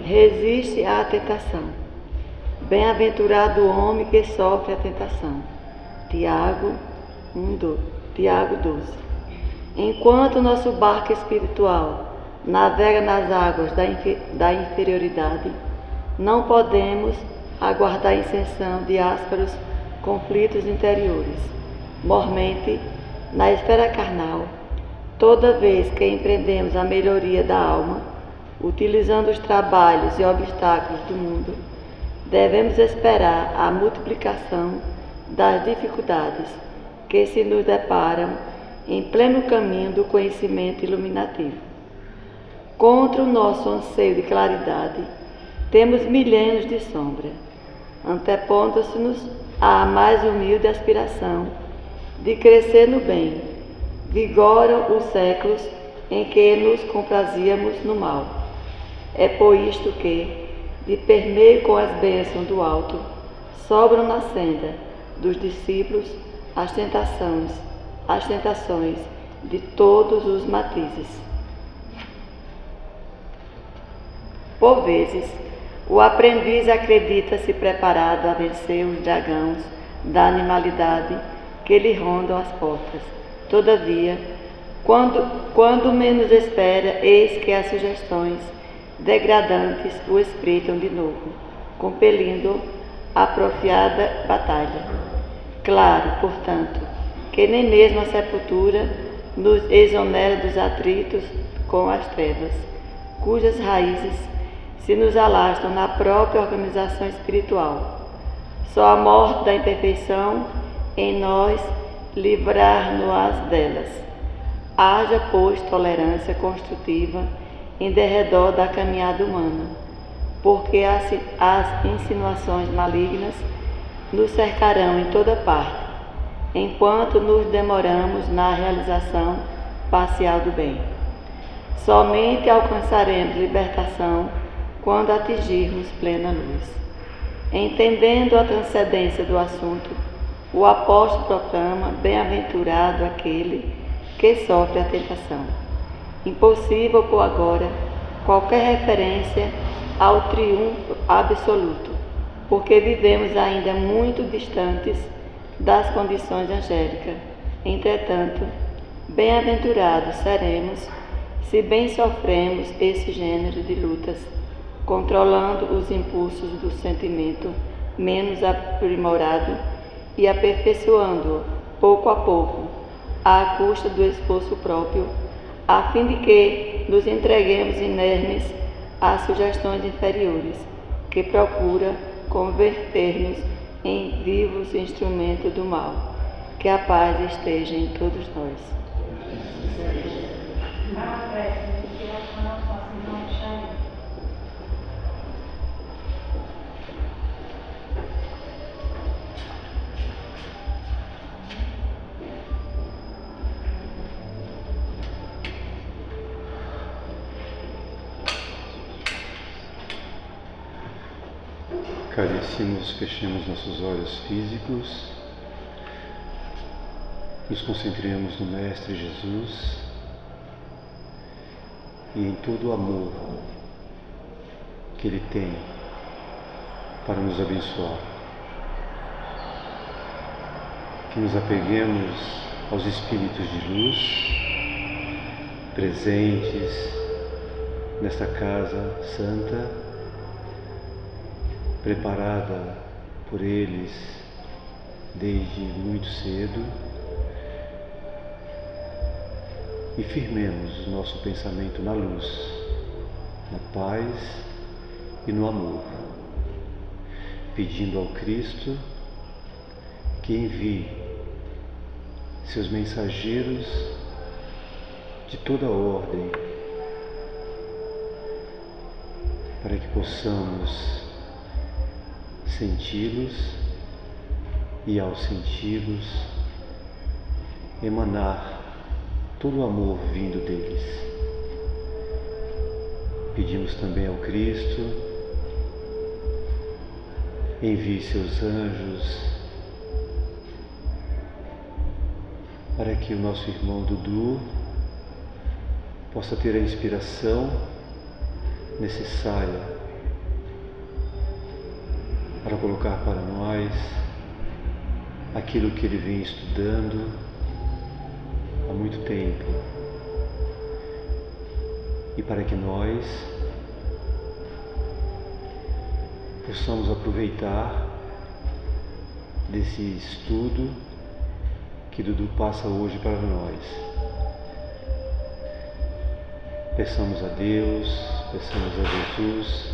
resiste à tentação. Bem-aventurado o homem que sofre a tentação. Tiago 12. Enquanto nosso barco espiritual navega nas águas da inferioridade, não podemos aguardar a inserção de ásperos conflitos interiores. Mormente, na esfera carnal, toda vez que empreendemos a melhoria da alma, utilizando os trabalhos e obstáculos do mundo, devemos esperar a multiplicação das dificuldades que se nos deparam em pleno caminho do conhecimento iluminativo. Contra o nosso anseio de claridade, temos milênios de sombra, antepondo-se-nos à mais humilde aspiração de crescer no bem. Vigoram os séculos em que nos comprazíamos no mal. É por isto que, de permeio com as bênçãos do alto, sobram na senda dos discípulos as tentações de todos os matizes. Por vezes, o aprendiz acredita-se preparado a vencer os dragões da animalidade que lhe rondam as portas. Todavia, quando menos espera, eis que as sugestões degradantes o espreitam de novo, compelindo a apropriada batalha. Claro, portanto, que nem mesmo a sepultura nos exonera dos atritos com as trevas, cujas raízes se nos alastram na própria organização espiritual. Só a morte da imperfeição em nós livrar-nos-ás delas. Haja, pois, tolerância construtiva em derredor da caminhada humana, porque as insinuações malignas nos cercarão em toda parte, enquanto nos demoramos na realização parcial do bem. Somente alcançaremos libertação quando atingirmos plena luz. Entendendo a transcendência do assunto, o apóstolo proclama: bem-aventurado aquele que sofre a tentação. Impossível por agora qualquer referência ao triunfo absoluto, porque vivemos ainda muito distantes das condições angélicas. Entretanto, bem-aventurados seremos se bem sofremos esse gênero de lutas, controlando os impulsos do sentimento menos aprimorado e aperfeiçoando-o pouco a pouco, à custa do esforço próprio, a fim de que nos entreguemos inermes às sugestões inferiores, que procura converter-nos em vivos instrumentos do mal. Que a paz esteja em todos nós. Caríssimos, fechemos nossos olhos físicos, nos concentremos no Mestre Jesus e em todo o amor que Ele tem para nos abençoar. Que nos apeguemos aos Espíritos de luz presentes nesta casa santa, preparada por eles desde muito cedo, e firmemos o nosso pensamento na luz, na paz e no amor, pedindo ao Cristo que envie seus mensageiros de toda ordem para que possamos senti-los e, ao senti-los, emanar todo o amor vindo deles. Pedimos também ao Cristo: envie seus anjos para que o nosso irmão Dudu possa ter a inspiração necessária para colocar para nós aquilo que ele vem estudando há muito tempo, e para que nós possamos aproveitar desse estudo que Dudu passa hoje para nós. Peçamos a Deus, peçamos a Jesus,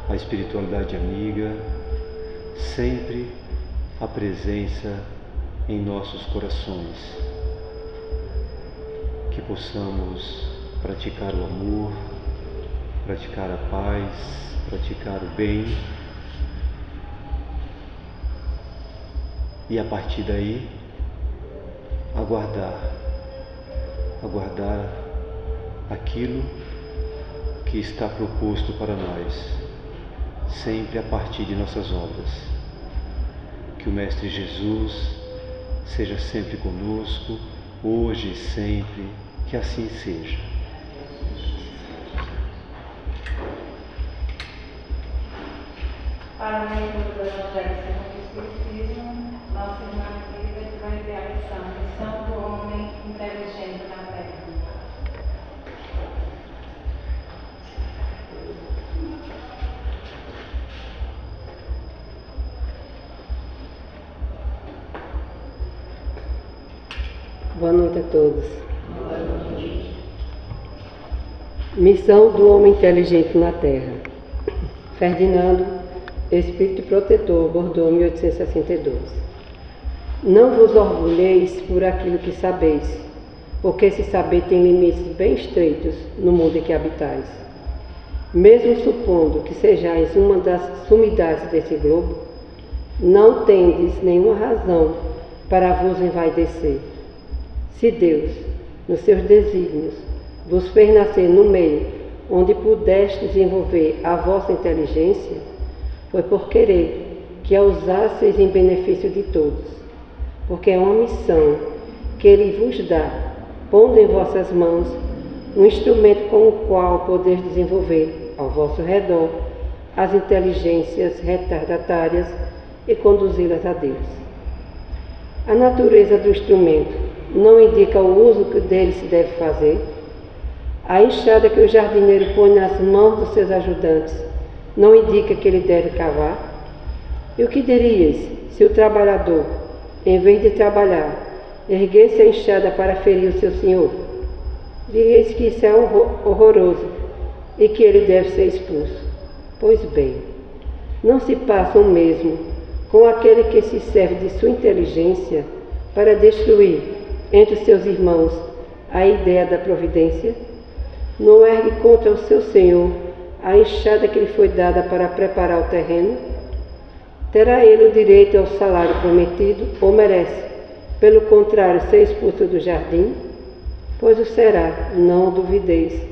a espiritualidade amiga, sempre a presença em nossos corações, que possamos praticar o amor, praticar a paz, praticar o bem, e a partir daí aguardar aquilo que está proposto para nós, sempre a partir de nossas obras. Que o Mestre Jesus seja sempre conosco, hoje e sempre, que assim seja. Para o leitura do Evangelho segundo o Espiritismo, nossa irmã querida que vai enviar a missão do homem inteligente na Terra. Boa noite a todos. Missão do homem inteligente na Terra. Ferdinando, Espírito Protetor, Bordeaux, 1862. Não vos orgulheis por aquilo que sabeis, porque esse saber tem limites bem estreitos no mundo em que habitais. Mesmo supondo que sejais uma das sumidades desse globo, não tendes nenhuma razão para vos envaidecer. Se Deus, nos seus desígnios, vos fez nascer no meio onde pudeste desenvolver a vossa inteligência, foi por querer que a usasseis em benefício de todos, porque é uma missão que Ele vos dá, pondo em vossas mãos um instrumento com o qual podeis desenvolver ao vosso redor as inteligências retardatárias e conduzi-las a Deus. A natureza do instrumento não indica o uso que dele se deve fazer. A enxada que o jardineiro põe nas mãos dos seus ajudantes não indica que ele deve cavar. E o que dirias se o trabalhador, em vez de trabalhar, erguesse a enxada para ferir o seu senhor? Dirias que isso é horroroso e que ele deve ser expulso. Pois bem, não se passa o mesmo com aquele que se serve de sua inteligência para destruir entre os seus irmãos a ideia da providência? Não ergue contra o seu Senhor a enxada que lhe foi dada para preparar o terreno? Terá ele o direito ao salário prometido ou merece, pelo contrário, ser expulso do jardim? Pois o será, não duvideis,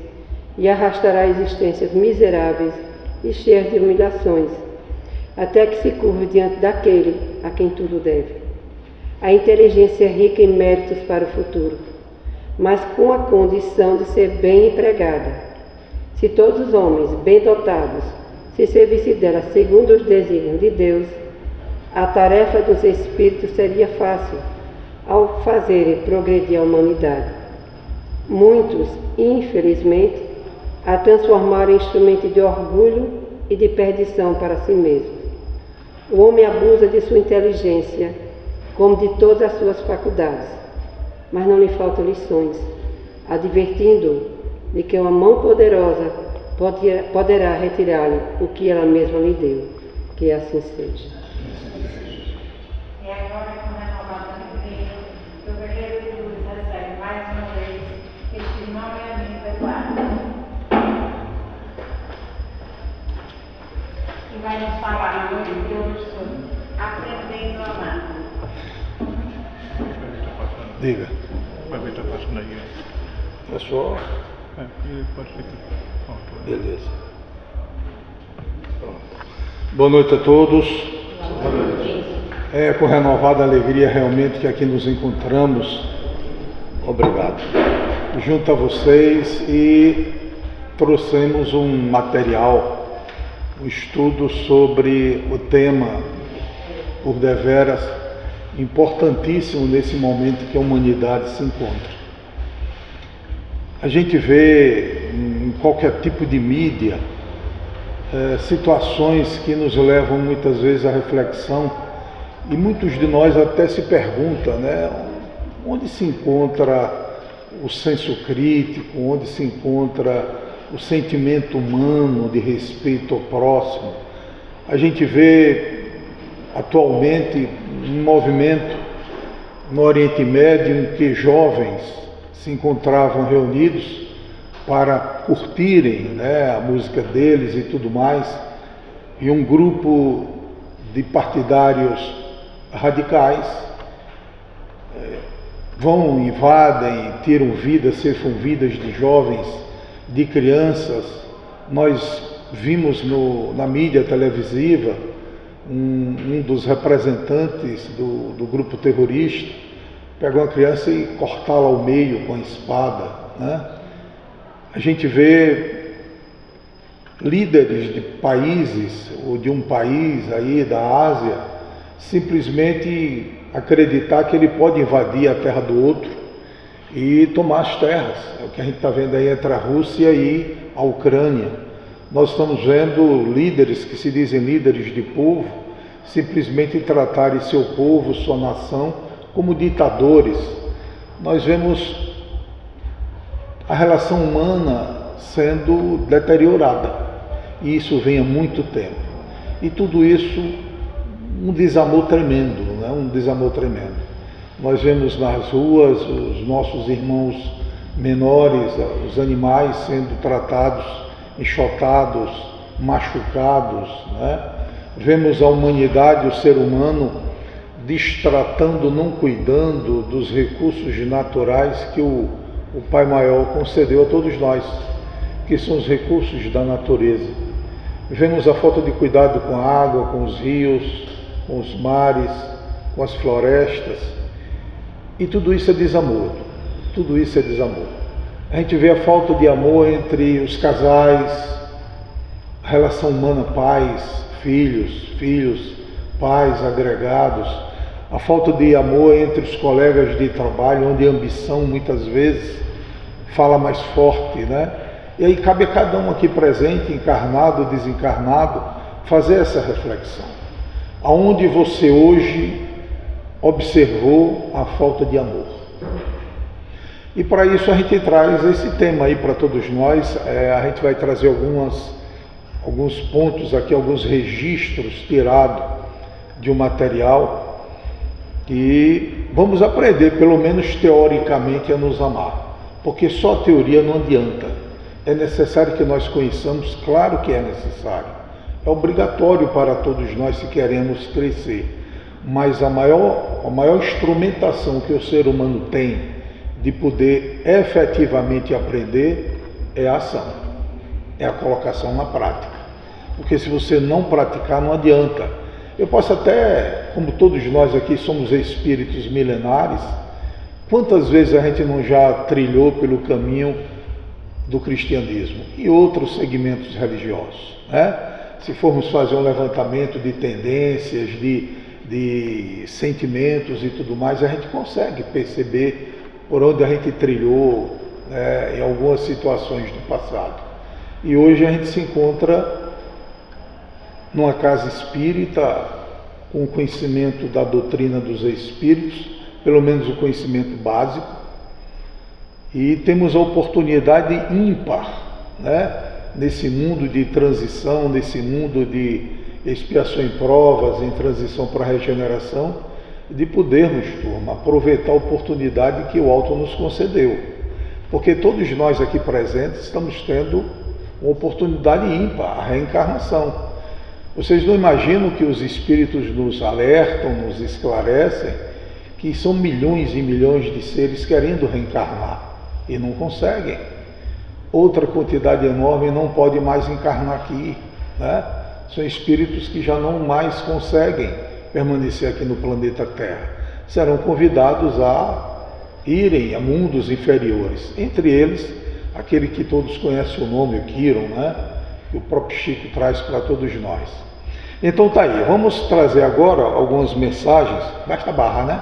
e arrastará existências miseráveis e cheias de humilhações, até que se curve diante daquele a quem tudo deve. A inteligência é rica em méritos para o futuro, mas com a condição de ser bem empregada. Se todos os homens bem dotados se servissem dela segundo os desígnios de Deus, a tarefa dos espíritos seria fácil ao fazerem progredir a humanidade. Muitos, infelizmente, a transformaram em instrumento de orgulho e de perdição para si mesmos. O homem abusa de sua inteligência, como de todas as suas faculdades, mas não lhe faltam lições, advertindo-o de que uma mão poderosa poderá retirar-lhe o que ela mesma lhe deu. Que assim seja. E agora, com renovada alegria, o guerreiro de luz recebe mais uma vez este irmão e amigo Eduardo, que vai nos falar hoje de Deus sobre aprendendo a amar. Diga. Vai ver, está passando aí. É só? Pode ser que... Beleza. Boa noite a todos. É com renovada alegria realmente que aqui nos encontramos. Obrigado. Junto a vocês, e trouxemos um material um estudo sobre o tema, por deveras, importantíssimo nesse momento que a humanidade se encontra. A gente vê em qualquer tipo de mídia situações que nos levam muitas vezes à reflexão, e muitos de nós até se perguntam, né, onde se encontra o senso crítico, onde se encontra o sentimento humano de respeito ao próximo. A gente vê atualmente um movimento no Oriente Médio em que jovens se encontravam reunidos para curtirem, né, a música deles e tudo mais, e um grupo de partidários radicais vão, invadem, tiram vidas, ceifam vidas de jovens, de crianças. Nós vimos na mídia televisiva um dos representantes do grupo terrorista pegar uma criança e cortá-la ao meio com a espada, né? A gente vê líderes de países, ou de um país aí da Ásia, simplesmente acreditar que ele pode invadir a terra do outro e tomar as terras. É o que a gente está vendo aí entre a Rússia e a Ucrânia. Nós estamos vendo líderes que se dizem líderes de povo simplesmente tratarem seu povo, sua nação, como ditadores. Nós vemos a relação humana sendo deteriorada, e isso vem há muito tempo. E tudo isso, um desamor tremendo, né? Um desamor tremendo. Nós vemos nas ruas os nossos irmãos menores, os animais sendo tratados, enxotados, machucados, né? Vemos a humanidade, o ser humano, destratando, não cuidando dos recursos naturais que o Pai Maior concedeu a todos nós, que são os recursos da natureza. Vemos a falta de cuidado com a água, com os rios, com os mares, com as florestas, e tudo isso é desamor, tudo isso é desamor. A gente vê a falta de amor entre os casais, a relação humana, pais, filhos, pais agregados, a falta de amor entre os colegas de trabalho, onde a ambição muitas vezes fala mais forte, né? E aí cabe a cada um aqui presente, encarnado, desencarnado, fazer essa reflexão. Aonde você hoje observou a falta de amor? E para isso a gente traz esse tema aí para todos nós. A gente vai trazer alguns pontos aqui, alguns registros tirados de um material, e vamos aprender, pelo menos teoricamente, a nos amar, porque só a teoria não adianta. É necessário que nós conheçamos, claro que é necessário, é obrigatório para todos nós se queremos crescer, mas a maior instrumentação que o ser humano tem de poder efetivamente aprender é a ação, é a colocação na prática, porque se você não praticar não adianta. Eu posso até, como todos nós aqui somos espíritos milenares, quantas vezes a gente não já trilhou pelo caminho do cristianismo e outros segmentos religiosos, né? Se formos fazer um levantamento de tendências, de sentimentos e tudo mais, a gente consegue perceber por onde a gente trilhou, né, em algumas situações do passado. E hoje a gente se encontra numa casa espírita, com o conhecimento da doutrina dos espíritos, pelo menos o conhecimento básico, e temos a oportunidade ímpar, né, nesse mundo de transição, nesse mundo de expiação em provas, em transição para a regeneração, de podermos, turma, aproveitar a oportunidade que o alto nos concedeu, porque todos nós aqui presentes estamos tendo uma oportunidade ímpar, a reencarnação. Vocês não imaginam que os espíritos nos alertam, nos esclarecem, que são milhões e milhões de seres querendo reencarnar e não conseguem. Outra quantidade enorme não pode mais encarnar aqui, né? São espíritos que já não mais conseguem permanecer aqui no planeta Terra. Serão convidados a irem a mundos inferiores, entre eles aquele que todos conhecem o nome, o Quiron, né? que o próprio Chico traz para todos nós. Então tá aí, vamos trazer agora algumas mensagens, basta barra, né?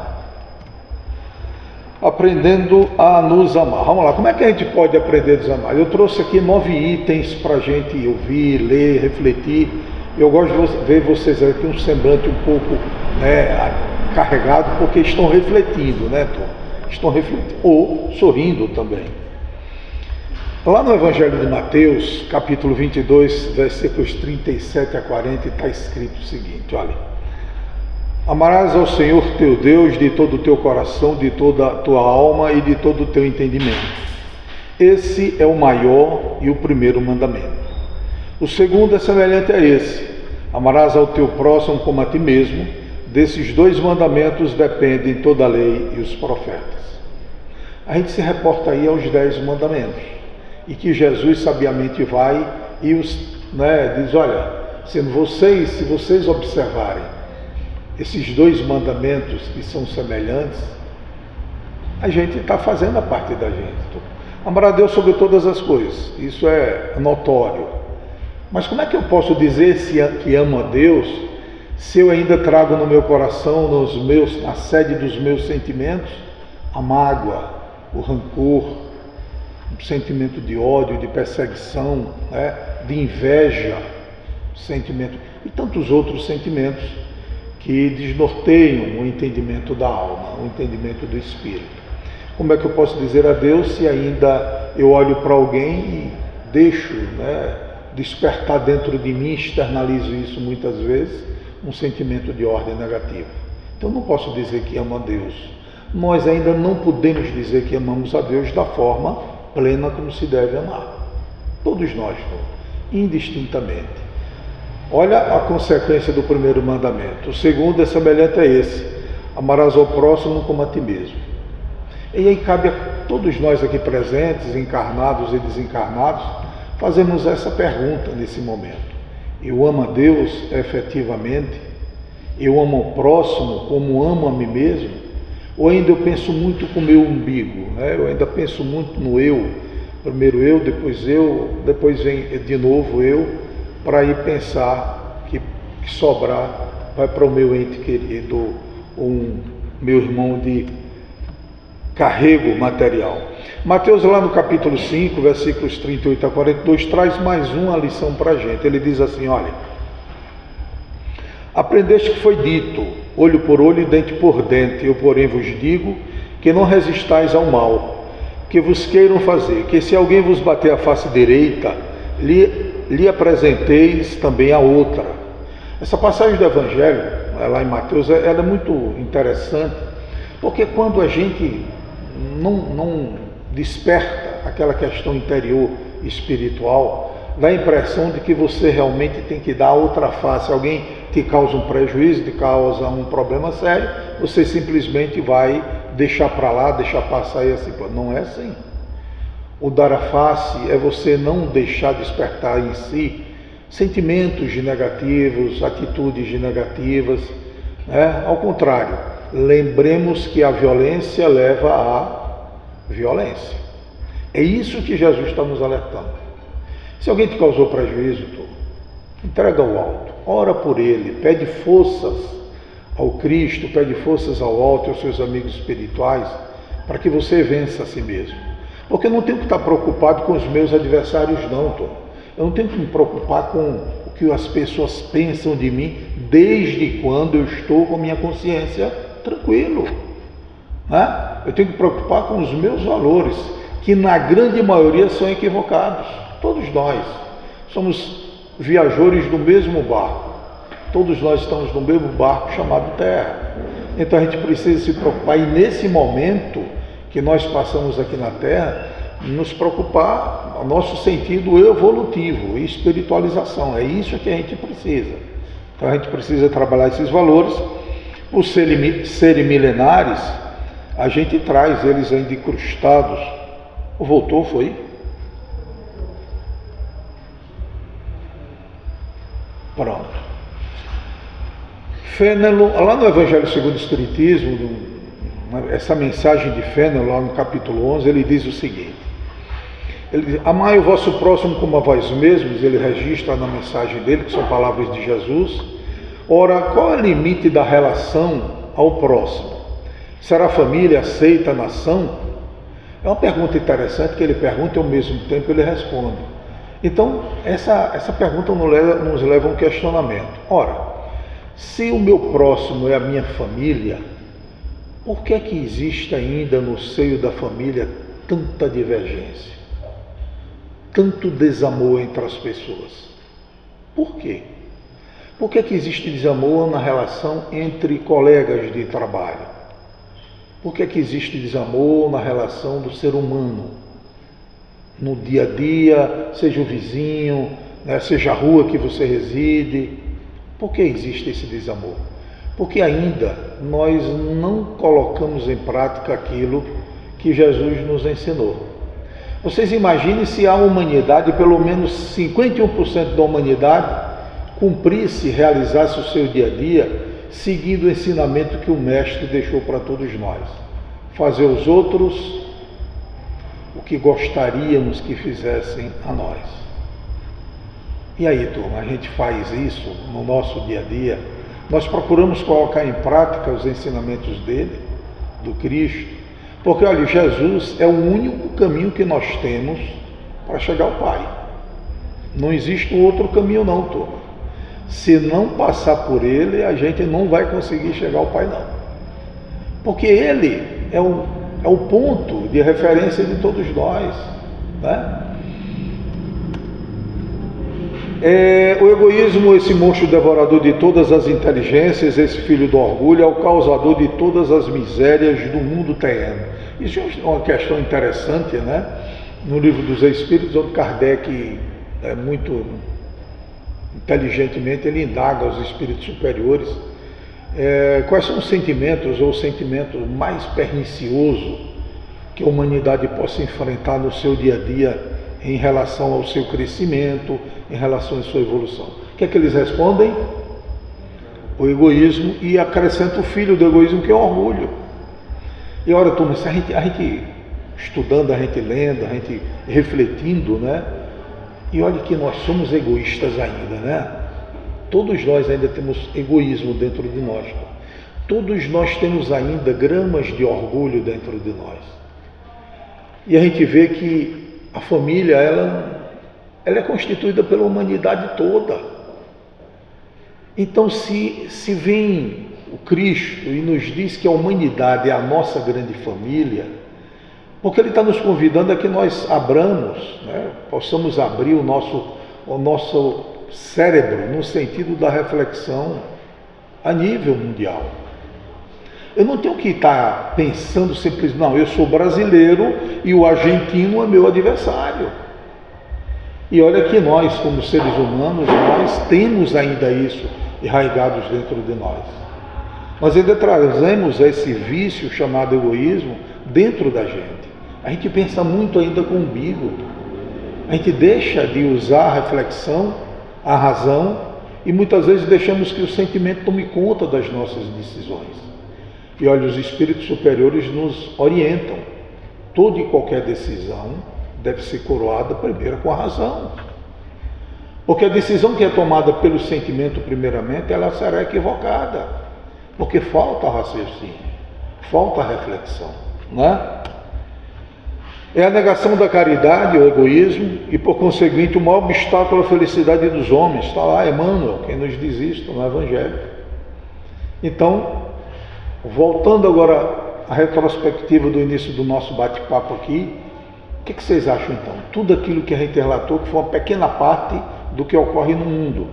Aprendendo a nos amar. Vamos lá, como é que a gente pode aprender a nos amar? Eu trouxe aqui 9 itens para a gente ouvir, ler, refletir. Eu gosto de ver vocês aqui um semblante um pouco, né, carregado, porque estão refletindo, né, Tom? Estão refletindo, ou sorrindo também. Lá no Evangelho de Mateus, capítulo 22, versículos 37 a 40, está escrito o seguinte, olha: amarás ao Senhor teu Deus de todo o teu coração, de toda a tua alma e de todo o teu entendimento. Esse é o maior e o primeiro mandamento. O segundo é semelhante a esse: amarás ao teu próximo como a ti mesmo. Desses 2 mandamentos dependem toda a lei e os profetas. A gente se reporta aí aos 10 mandamentos, e que Jesus sabiamente vai e diz, olha, se vocês observarem esses 2 mandamentos que são semelhantes, a gente está fazendo a parte da gente. Amar a Deus sobre todas as coisas, isso é notório. Mas como é que eu posso dizer que amo a Deus se eu ainda trago no meu coração, na sede dos meus sentimentos, a mágoa, o rancor, o sentimento de ódio, de perseguição, né, de inveja, sentimento e tantos outros sentimentos que desnorteiam o entendimento da alma, o entendimento do espírito. Como é que eu posso dizer a Deus se ainda eu olho para alguém e deixo, né, despertar dentro de mim, externalizo isso muitas vezes, um sentimento de ordem negativa? Então não posso dizer que amo a Deus. Nós ainda não podemos dizer que amamos a Deus da forma plena como se deve amar. Todos nós, indistintamente. Olha a consequência do primeiro mandamento. O segundo é semelhante a esse: amarás ao próximo como a ti mesmo. E aí cabe a todos nós aqui presentes, encarnados e desencarnados, fazermos essa pergunta nesse momento: eu amo a Deus efetivamente? Eu amo ao próximo como amo a mim mesmo? Ou ainda eu penso muito com o meu umbigo, né? Eu ainda penso muito no eu, primeiro eu, depois vem de novo eu, para ir pensar que sobrar vai para o meu ente querido, meu irmão de carrego material. Mateus, lá no capítulo 5, versículos 38 a 42, traz mais uma lição para a gente. Ele diz assim, olha: aprendeste que foi dito, olho por olho e dente por dente, eu porém vos digo que não resistais ao mal, que vos queiram fazer, que se alguém vos bater a face direita, lhe apresenteis também a outra. Essa passagem do Evangelho, lá em Mateus, ela é muito interessante, porque quando a gente não desperta aquela questão interior espiritual, dá a impressão de que você realmente tem que dar a outra face. Alguém te causa um prejuízo, te causa um problema sério, você simplesmente vai deixar para lá, deixar passar e assim. Não é assim. O dar a face é você não deixar despertar em si sentimentos negativos, atitudes negativas, né? Ao contrário, lembremos que a violência leva à violência. É isso que Jesus está nos alertando. Se alguém te causou prejuízo, entrega ao alto, ora por ele, pede forças ao Cristo, pede forças ao alto e aos seus amigos espirituais, para que você vença a si mesmo. Porque eu não tenho que estar preocupado com os meus adversários, não, Tom. Eu não tenho que me preocupar com o que as pessoas pensam de mim, desde quando eu estou com minha consciência tranquilo, né? Eu tenho que me preocupar com os meus valores, que na grande maioria são equivocados. Todos nós somos viajores do mesmo barco. Todos nós estamos no mesmo barco chamado Terra. Então a gente precisa se preocupar, e nesse momento que nós passamos aqui na Terra, nos preocupar no nosso sentido evolutivo e espiritualização. É isso que a gente precisa. Então a gente precisa trabalhar esses valores. Por serem milenares, a gente traz eles ainda incrustados. Voltou, foi? Pronto. Fênelon, lá no Evangelho segundo o Espiritismo, essa mensagem de Fênelon, lá no capítulo 11, ele diz o seguinte: Ele diz, amai o vosso próximo como a vós mesmos, ele registra na mensagem dele, que são palavras de Jesus. Ora, qual é o limite da relação ao próximo? Será a família aceita a nação? É uma pergunta interessante que ele pergunta e ao mesmo tempo ele responde. Então, essa pergunta nos leva a um questionamento. Ora, se o meu próximo é a minha família, por que é que existe ainda no seio da família tanta divergência? Tanto desamor entre as pessoas? Por quê? Por que é que existe desamor na relação entre colegas de trabalho? Por que é que existe desamor na relação do ser humano? No dia a dia, seja o vizinho, né, seja a rua que você reside. Por que existe esse desamor? Porque ainda nós não colocamos em prática aquilo que Jesus nos ensinou. Vocês imaginem se a humanidade, pelo menos 51% da humanidade, cumprisse, realizasse o seu dia a dia, seguindo o ensinamento que o Mestre deixou para todos nós. Fazer aos outros o que gostaríamos que fizessem a nós. E aí, turma, a gente faz isso no nosso dia a dia? Nós procuramos colocar em prática os ensinamentos dele, do Cristo, porque, olha, Jesus é o único caminho que nós temos para chegar ao Pai. Não existe um outro caminho não, turma. Se não passar por ele, a gente não vai conseguir chegar ao Pai, não. Porque ele é o ponto de referência de todos nós, né? O egoísmo, esse monstro devorador de todas as inteligências, esse filho do orgulho, é o causador de todas as misérias do mundo terreno. Isso é uma questão interessante, né? No Livro dos Espíritos, onde Kardec, muito inteligentemente, ele indaga aos espíritos superiores quais são os sentimentos ou o sentimento mais pernicioso que a humanidade possa enfrentar no seu dia a dia em relação ao seu crescimento, em relação à sua evolução. O que é que eles respondem? O egoísmo, e acrescenta o filho do egoísmo, que é o orgulho. E olha, turma, a gente estudando, a gente lendo, a gente refletindo, né? E olha que nós somos egoístas ainda, né? Todos nós ainda temos egoísmo dentro de nós. Todos nós temos ainda gramas de orgulho dentro de nós. E a gente vê que a família, ela é constituída pela humanidade toda. Então, se vem o Cristo e nos diz que a humanidade é a nossa grande família, porque Ele está nos convidando a que nós abramos, né, possamos abrir o nosso cérebro no sentido da reflexão a nível mundial. Eu não tenho que estar pensando simplesmente, não, eu sou brasileiro e o argentino é meu adversário. E olha que nós, como seres humanos, nós temos ainda isso enraigados dentro de nós. Nós ainda trazemos esse vício chamado egoísmo dentro da gente. A gente pensa muito ainda com o umbigo. A gente deixa de usar a reflexão, a razão, e muitas vezes deixamos que o sentimento tome conta das nossas decisões. E olha, os espíritos superiores nos orientam. Toda e qualquer decisão deve ser coroada primeiro com a razão. Porque a decisão que é tomada pelo sentimento primeiramente, ela será equivocada. Porque falta raciocínio, falta reflexão, não é? É a negação da caridade, o egoísmo, e por conseguinte o maior obstáculo à felicidade dos homens. Está lá Emmanuel, quem nos diz isto no Evangelho. Então, voltando agora à retrospectiva do início do nosso bate-papo aqui, o que vocês acham então? Tudo aquilo que a gente relatou, que foi uma pequena parte do que ocorre no mundo.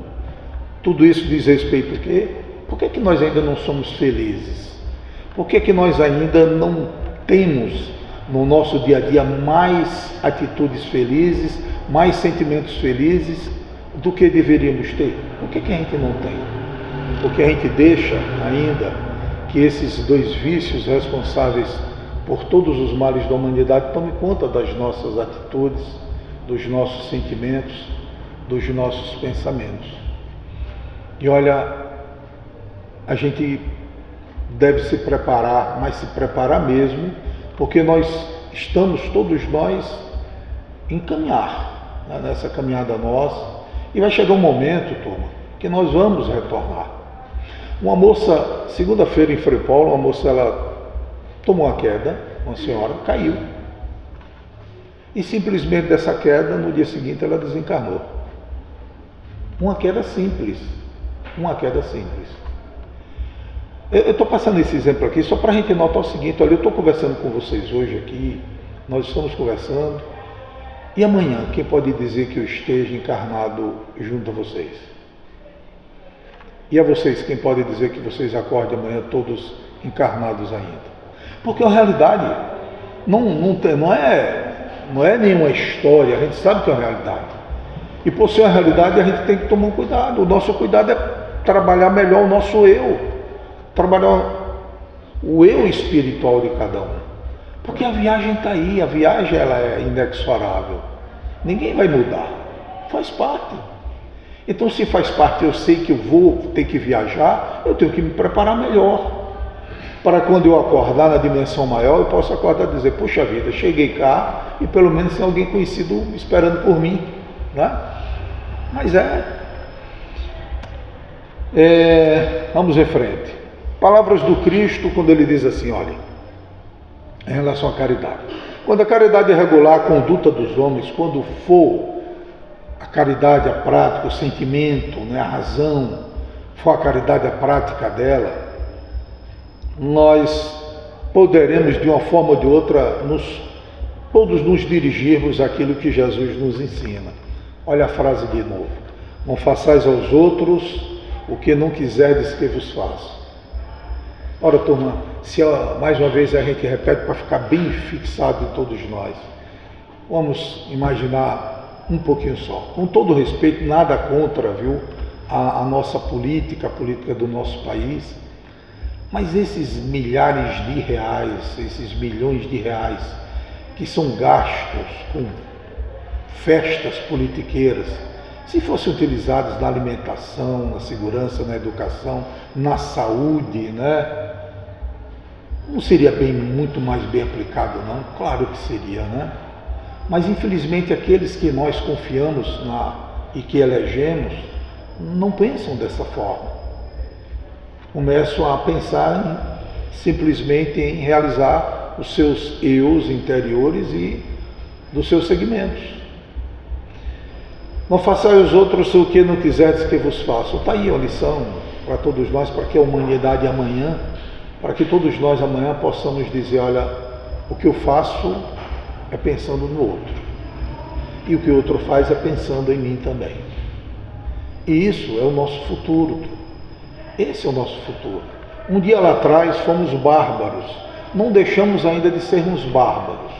Tudo isso diz respeito a quê? Por que nós ainda não somos felizes? Por que nós ainda não temos no nosso dia a dia mais atitudes felizes, mais sentimentos felizes do que deveríamos ter? Por que a gente não tem? Porque a gente deixa ainda que esses dois vícios responsáveis por todos os males da humanidade tomem conta das nossas atitudes, dos nossos sentimentos, dos nossos pensamentos. E olha, a gente deve se preparar, mas se preparar mesmo, porque nós estamos, todos nós, encaminhar, né, nessa caminhada nossa. E vai chegar um momento, turma, que nós vamos retornar. Uma moça, segunda-feira em Frei Paulo, uma moça, ela tomou uma queda, uma senhora, caiu. E simplesmente dessa queda, no dia seguinte, ela desencarnou. Uma queda simples. Uma queda simples. Eu estou passando esse exemplo aqui só para a gente notar o seguinte: olha, eu estou conversando com vocês hoje aqui, nós estamos conversando, e amanhã, quem pode dizer que eu esteja encarnado junto a vocês? E a vocês, quem pode dizer que vocês acordem amanhã todos encarnados ainda? Porque a realidade não é nenhuma história, a gente sabe que é uma realidade. E por ser uma realidade, a gente tem que tomar um cuidado. O nosso cuidado é trabalhar melhor o nosso eu, trabalhar o eu espiritual de cada um. Porque a viagem está aí, a viagem ela é inexorável. Ninguém vai mudar, faz parte. Então, se faz parte, eu sei que eu vou ter que viajar, eu tenho que me preparar melhor. Para quando eu acordar na dimensão maior, eu posso acordar e dizer: puxa vida, cheguei cá e pelo menos tem alguém conhecido esperando por mim, né? Mas vamos em frente. Palavras do Cristo, quando ele diz assim, olha, em relação à caridade. Quando a caridade é regular a conduta dos homens, quando for a caridade a prática, o sentimento, né, a razão, for a caridade a prática dela, nós poderemos de uma forma ou de outra todos nos dirigirmos àquilo que Jesus nos ensina. Olha a frase de novo: não façais aos outros o que não quiserdes que vos façam. Ora, turma, se mais uma vez a gente repete para ficar bem fixado em todos nós, vamos imaginar um pouquinho só. Com todo respeito, nada contra, viu, a nossa política, a política do nosso país, mas esses milhares de reais, esses milhões de reais que são gastos com festas politiqueiras, se fossem utilizados na alimentação, na segurança, na educação, na saúde, né? Não seria muito mais bem aplicado, não? Claro que seria, né? Mas infelizmente aqueles que nós confiamos e que elegemos não pensam dessa forma. Começam a pensar simplesmente em realizar os seus eus interiores e dos seus segmentos. Não façais aos outros o que não quiserdes que vos façam. Está aí a lição para todos nós, para que a humanidade amanhã, para que todos nós amanhã possamos dizer: olha, o que eu faço é pensando no outro, e o que o outro faz é pensando em mim também. E isso é o nosso futuro. Esse é o nosso futuro. Um dia lá atrás fomos bárbaros, não deixamos ainda de sermos bárbaros,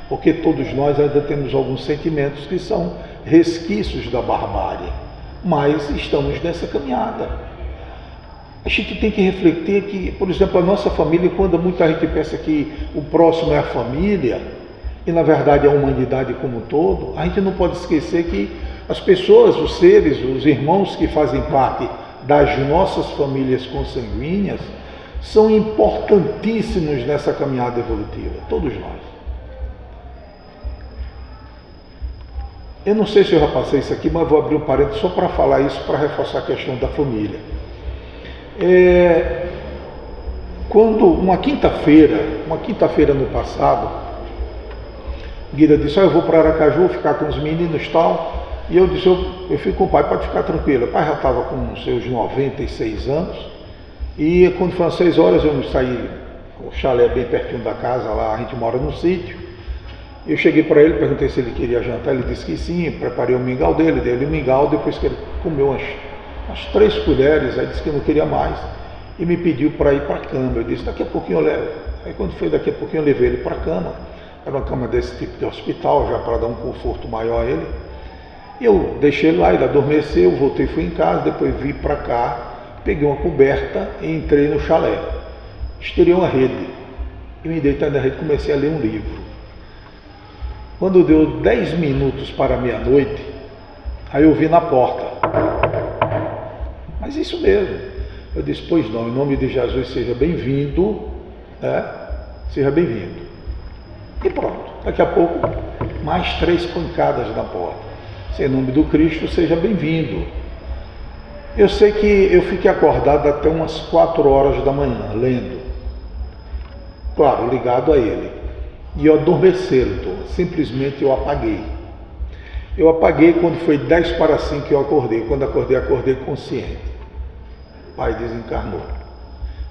porque todos nós ainda temos alguns sentimentos que são resquícios da barbárie, mas estamos nessa caminhada. A gente tem que refletir que, por exemplo, a nossa família, quando muita gente pensa que o próximo é a família, e na verdade é a humanidade como um todo, a gente não pode esquecer que as pessoas, os seres, os irmãos que fazem parte das nossas famílias consanguíneas, são importantíssimos nessa caminhada evolutiva, todos nós. Eu não sei se eu já passei isso aqui, mas vou abrir um parênteses só para falar isso, para reforçar a questão da família. Quando uma quinta-feira no passado, Guida disse: eu vou para Aracaju ficar com os meninos e tal, e eu disse: eu fico com o pai, pode ficar tranquilo. O pai já estava com seus 96 anos, e quando foram 6 horas eu saí, o chalé é bem pertinho da casa, lá a gente mora num sítio. Eu cheguei para ele, perguntei se ele queria jantar, ele disse que sim, preparei o mingau dele, dei-lhe o mingau, depois que ele comeu umas 3 colheres, aí disse que não queria mais, e me pediu para ir para a cama. Eu disse: daqui a pouquinho eu levo. Aí quando foi daqui a pouquinho eu levei ele para a cama, era uma cama desse tipo de hospital, já para dar um conforto maior a ele. Eu deixei ele lá, ele adormeceu, voltei, fui em casa, depois vim para cá, peguei uma coberta e entrei no chalé. Estirei uma rede, e me deitei na rede e comecei a ler um livro. Quando deu 10 minutos para meia-noite, aí eu vi na porta. Mas isso mesmo. Eu disse: pois não, em nome de Jesus, seja bem-vindo, né? Seja bem-vindo. E pronto. Daqui a pouco, mais 3 pancadas na porta. Em nome do Cristo, seja bem-vindo. Eu sei que eu fiquei acordado até umas 4 horas da manhã, lendo. Claro, ligado a ele. E eu adormeceram, simplesmente eu apaguei. Eu apaguei quando foi 10 para 5 que eu acordei. Quando acordei consciente. O pai desencarnou.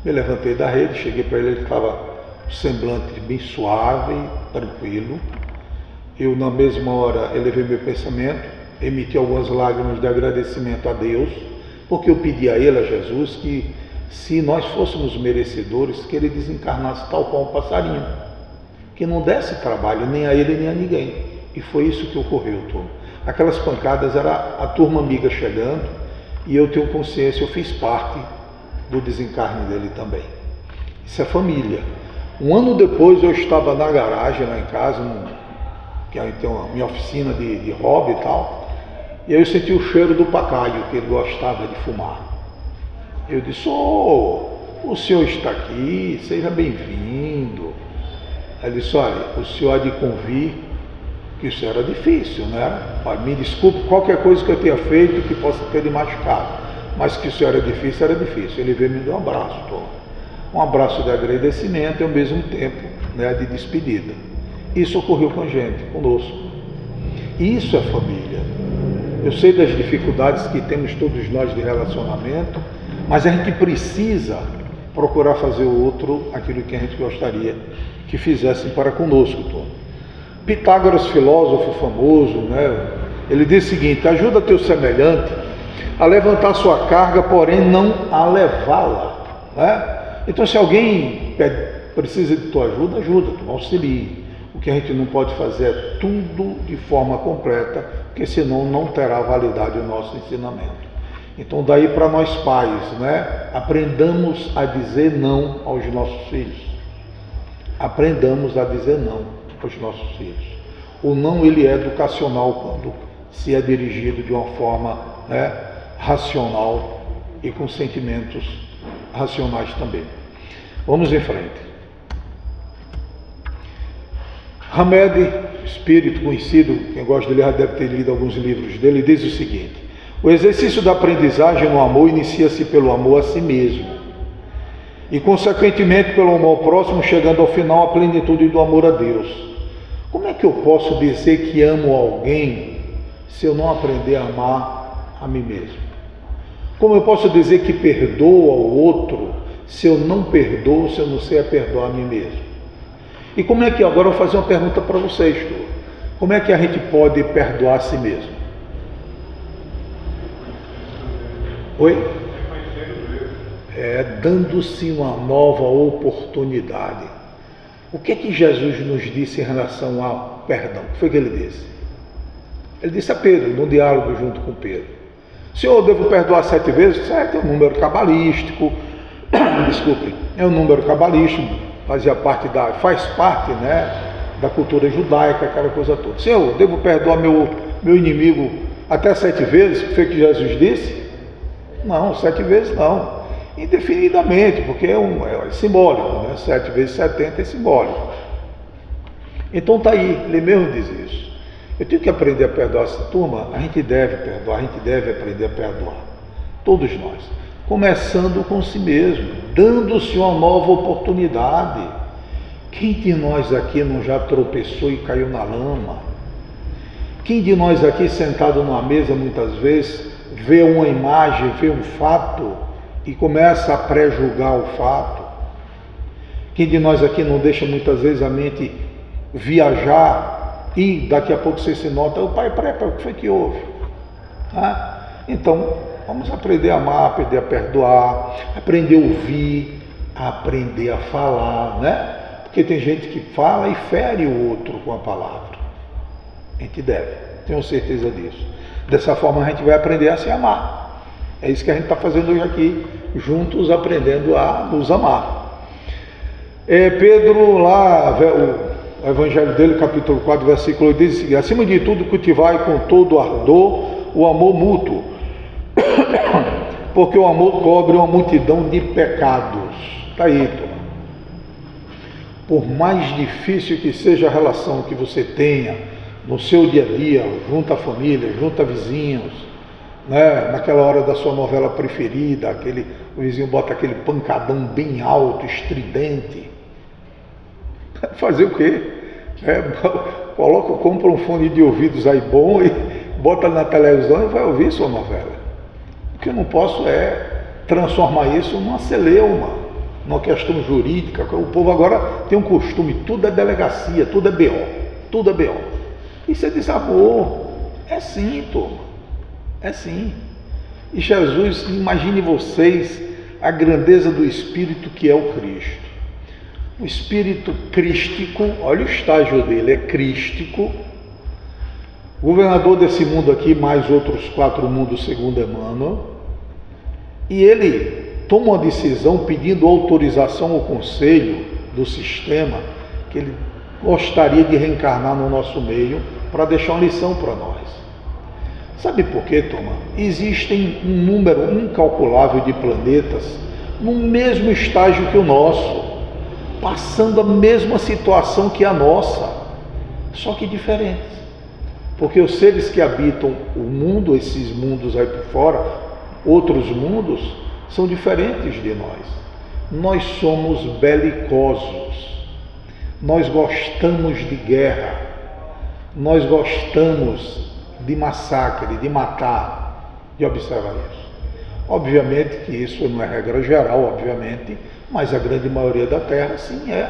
Me levantei da rede, cheguei para ele estava semblante bem suave, tranquilo. Eu, na mesma hora, elevei meu pensamento, emiti algumas lágrimas de agradecimento a Deus, porque eu pedi a Ele, a Jesus, que se nós fôssemos merecedores, que Ele desencarnasse tal qual um passarinho, que não desse trabalho nem a Ele nem a ninguém. E foi isso que ocorreu, turma. Aquelas pancadas era a turma amiga chegando, e eu tenho consciência, eu fiz parte do desencarne dele também. Isso é família. Um ano depois eu estava na garagem lá em casa, que aí tem uma minha oficina de hobby e tal, e aí eu senti o cheiro do pacaio, que ele gostava de fumar. Eu disse: o senhor está aqui, seja bem-vindo. Aí ele disse: olha, o senhor há de convir que isso era difícil, né? Olha, me desculpe qualquer coisa que eu tenha feito que possa ter lhe machucado, mas que isso era difícil, era difícil. Ele veio me dar um abraço, um abraço de agradecimento e ao mesmo tempo, né, de despedida. Isso ocorreu com a gente, conosco. Isso é família. Eu sei das dificuldades que temos todos nós de relacionamento, mas a gente precisa procurar fazer o outro aquilo que a gente gostaria que fizessem para conosco, Tom. Pitágoras, filósofo famoso, né, ele diz o seguinte: ajuda teu semelhante a levantar sua carga, porém não a levá-la, né? Então, se alguém precisa de tua ajuda, tu auxilie. O que a gente não pode fazer é tudo de forma completa, porque senão não terá validade o nosso ensinamento. Então, daí para nós pais, né, aprendamos a dizer não aos nossos filhos. Aprendamos a dizer não aos nossos filhos. O não, ele é educacional quando se é dirigido de uma forma, né, racional e com sentimentos racionais também. Vamos em frente. Hamed, espírito conhecido, quem gosta dele já deve ter lido alguns livros dele, diz o seguinte: o exercício da aprendizagem no amor inicia-se pelo amor a si mesmo e, consequentemente, pelo amor ao próximo, chegando ao final à plenitude do amor a Deus. Como é que eu posso dizer que amo alguém se eu não aprender a amar a mim mesmo? Como eu posso dizer que perdoo ao outro se eu não perdoo, se eu não sei a perdoar a mim mesmo? E como é que, agora eu vou fazer uma pergunta para vocês, como é que a gente pode perdoar a si mesmo? Oi? Dando-se uma nova oportunidade. O que é que Jesus nos disse em relação ao perdão? O que foi que ele disse? Ele disse a Pedro, num diálogo junto com Pedro: Senhor, eu devo perdoar 7 vezes? 7 é um número cabalístico, desculpe, é um número cabalístico, faz parte, né, da cultura judaica, aquela coisa toda. Senhor, eu devo perdoar meu inimigo até 7 vezes? O que foi que Jesus disse? Não, 7 vezes não. Indefinidamente, porque é simbólico, né? 7 vezes 70 é simbólico. Então está aí, ele mesmo diz isso. Eu tenho que aprender a perdoar essa turma. A gente deve perdoar, a gente deve aprender a perdoar. Todos nós. Começando com si mesmo, dando-se uma nova oportunidade. Quem de nós aqui não já tropeçou e caiu na lama? Quem de nós aqui sentado numa mesa muitas vezes vê uma imagem, vê um fato e começa a pré-julgar o fato? Quem de nós aqui não deixa muitas vezes a mente viajar e daqui a pouco você se nota: o pai, o que foi que houve? Então, vamos aprender a amar, aprender a perdoar, aprender a ouvir, aprender a falar, né? Porque tem gente que fala e fere o outro com a palavra. A gente deve, tenho certeza disso. Dessa forma a gente vai aprender a se amar. É isso que a gente está fazendo hoje aqui, juntos aprendendo a nos amar. Pedro, lá, o Evangelho dele, capítulo 4, versículo 8, diz o seguinte: acima de tudo, cultivai com todo ardor o amor mútuo, porque o amor cobre uma multidão de pecados. Está aí, turma. Por mais difícil que seja a relação que você tenha, no seu dia a dia, junto à família, junto a vizinhos, né? Naquela hora da sua novela preferida, o vizinho bota aquele pancadão bem alto, estridente. Fazer o quê? Compra um fone de ouvidos aí bom e bota na televisão e vai ouvir sua novela. O que eu não posso é transformar isso numa celeuma, numa questão jurídica. O povo agora tem um costume, tudo é delegacia, tudo é BO, tudo é BO. Isso é desamor. É sim, turma. É sim. E Jesus, imagine vocês a grandeza do Espírito que é o Cristo. O Espírito crístico, olha o estágio dele, é crístico. Governador desse mundo aqui, mais outros 4 mundos segundo Emmanuel. E ele toma uma decisão pedindo autorização ao conselho do sistema, que ele gostaria de reencarnar no nosso meio para deixar uma lição para nós. Sabe por quê, turma? Existem um número incalculável de planetas no mesmo estágio que o nosso, passando a mesma situação que a nossa, só que diferentes. Porque os seres que habitam o mundo, esses mundos aí por fora, outros mundos, são diferentes de nós. Nós somos belicosos, nós gostamos de guerra, nós gostamos de massacre, de matar, de observar isso. Obviamente que isso não é regra geral, obviamente, mas a grande maioria da Terra sim é.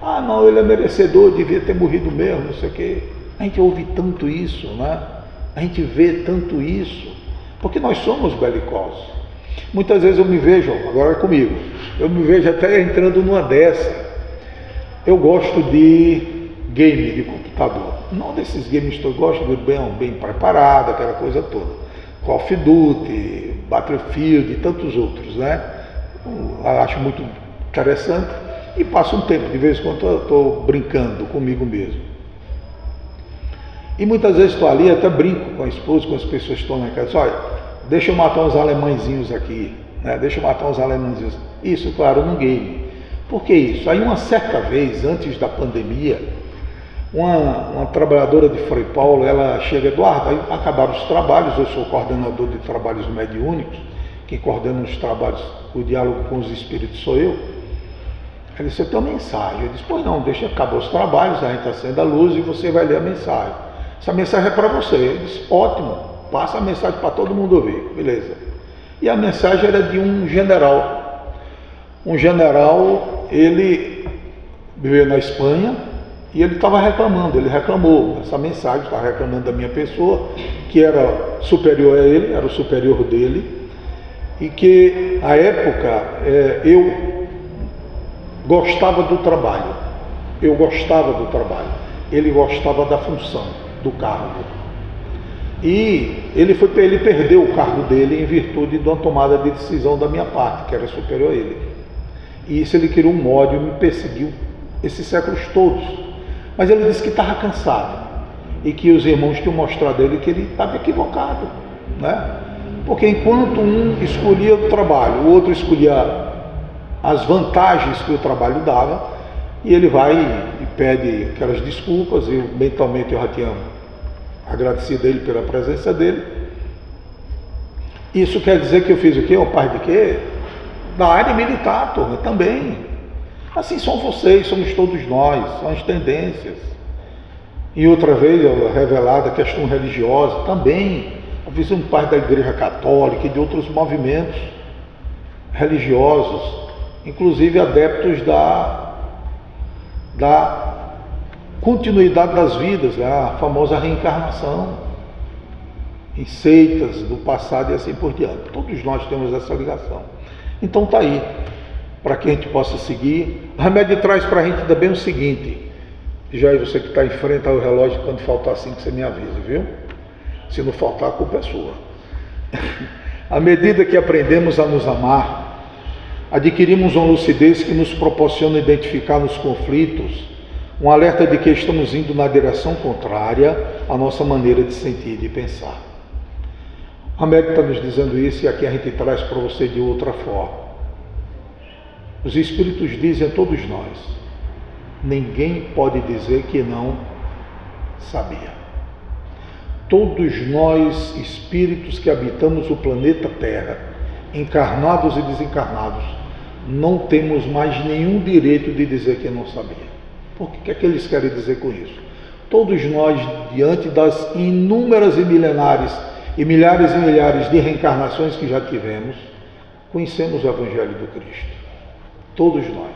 Ah, não, ele é merecedor, devia ter morrido mesmo, não sei o quê. A gente ouve tanto isso, né? A gente vê tanto isso, porque nós somos belicosos. Muitas vezes eu me vejo, agora é comigo, eu me vejo até entrando numa dessa. Eu gosto de game de computador, não desses games que eu gosto de bem preparado, aquela coisa toda. Call of Duty, Battlefield e tantos outros, né? Eu acho muito interessante e passo um tempo, de vez em quando eu estou brincando comigo mesmo. E muitas vezes estou ali, até brinco com a esposa, com as pessoas que estão na casa, olha, deixa eu matar uns alemãezinhos aqui, né? Deixa eu matar uns alemãezinhos. Isso, claro, num game. Por que isso? Aí uma certa vez, antes da pandemia, uma trabalhadora de Frei Paulo, ela chega, Eduardo, aí acabaram os trabalhos, eu sou coordenador de trabalhos mediúnicos, quem coordena os trabalhos, o diálogo com os espíritos sou eu. Ela disse, eu tenho uma mensagem. Eu disse, pois não, deixa acabar os trabalhos, a gente acende a luz e você vai ler a mensagem. Essa mensagem é para você. Eu disse, ótimo, passa a mensagem para todo mundo ouvir, beleza. E a mensagem era de um general. Um general, ele viveu na Espanha e ele estava reclamando, ele reclamou essa mensagem, estava reclamando da minha pessoa, que era superior a ele, era o superior dele, e que, à época, eu gostava do trabalho, ele gostava da função, do cargo. E ele perdeu o cargo dele em virtude de uma tomada de decisão da minha parte, que era superior a ele. E isso ele criou um ódio e me perseguiu esses séculos todos. Mas ele disse que estava cansado e que os irmãos tinham mostrado a ele que ele estava equivocado, né? Porque enquanto um escolhia o trabalho, o outro escolhia as vantagens que o trabalho dava, e ele vai e pede aquelas desculpas, e mentalmente eu já tinha agradecido a ele pela presença dele. Isso quer dizer que eu fiz o quê? Uma parte de quê? Da área militar, turma, também. Assim são vocês, somos todos nós, são as tendências. E outra vez, revelada a questão religiosa, também. Eu fiz um parte da Igreja Católica e de outros movimentos religiosos, inclusive adeptos da continuidade das vidas, a famosa reencarnação, em seitas do passado e assim por diante. Todos nós temos essa ligação. Então está aí, para que a gente possa seguir. O remédio traz para a gente também o seguinte, já aí você que está em frente ao relógio, quando faltar 5 você me avisa, viu? Se não faltar, a culpa é sua. À medida que aprendemos a nos amar, adquirimos uma lucidez que nos proporciona identificar nos conflitos um alerta de que estamos indo na direção contrária à nossa maneira de sentir e de pensar. O remédio está nos dizendo isso e aqui a gente traz para você de outra forma. Os Espíritos dizem a todos nós, ninguém pode dizer que não sabia. todos nós, espíritos que habitamos o planeta Terra, encarnados e desencarnados, não temos mais nenhum direito de dizer que não sabia. Por que é que eles querem dizer com isso? Todos nós, diante das inúmeras e milenares e milhares de reencarnações que já tivemos, conhecemos o Evangelho do Cristo. Todos nós.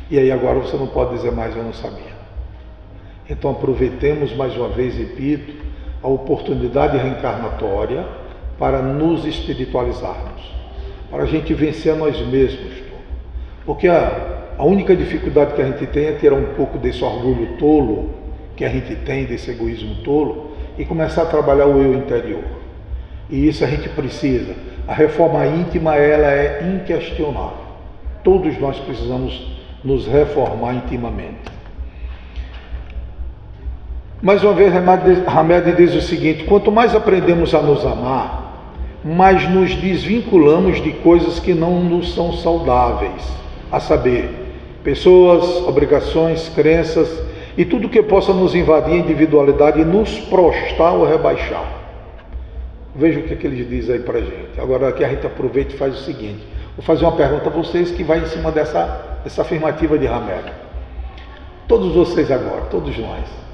E aí agora você não pode dizer mais, eu não sabia. Então aproveitemos mais uma vez, repito, a oportunidade reencarnatória para nos espiritualizarmos, para a gente vencer a nós mesmos. Porque a única dificuldade que a gente tem é tirar um pouco desse orgulho tolo que a gente tem, desse egoísmo tolo, e começar a trabalhar o eu interior. E isso a gente precisa. A reforma íntima, ela é inquestionável. Todos nós precisamos nos reformar intimamente. Mais uma vez, Hamed diz o seguinte: quanto mais aprendemos a nos amar, mais nos desvinculamos de coisas que não nos são saudáveis, a saber, pessoas, obrigações, crenças e tudo que possa nos invadir a individualidade e nos prostrar ou rebaixar. Veja o que eles dizem aí para a gente. Agora aqui a gente aproveita e faz o seguinte: vou fazer uma pergunta a vocês que vai em cima dessa afirmativa de Hamed. Todos vocês agora, todos nós,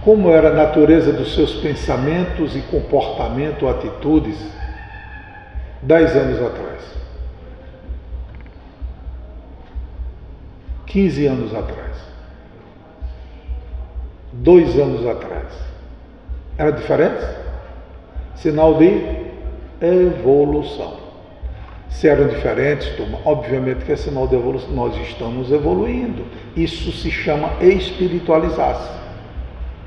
como era a natureza dos seus pensamentos e comportamento, atitudes 10 anos atrás, 15 anos atrás, 2 anos atrás? Era diferente? Sinal de evolução. Se eram diferentes, turma, obviamente que é sinal de evolução. Nós estamos evoluindo. Isso se chama espiritualizar-se,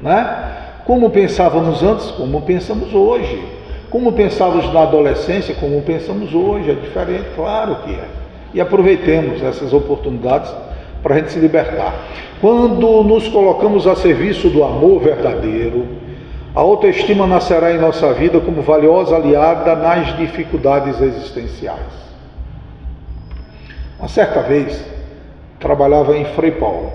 né? Como pensávamos antes, como pensamos hoje. Como pensávamos na adolescência, como pensamos hoje. É diferente, claro que é. E aproveitemos essas oportunidades para a gente se libertar. Quando nos colocamos a serviço do amor verdadeiro, a autoestima nascerá em nossa vida como valiosa aliada nas dificuldades existenciais. Uma certa vez, trabalhava em Frei Paulo.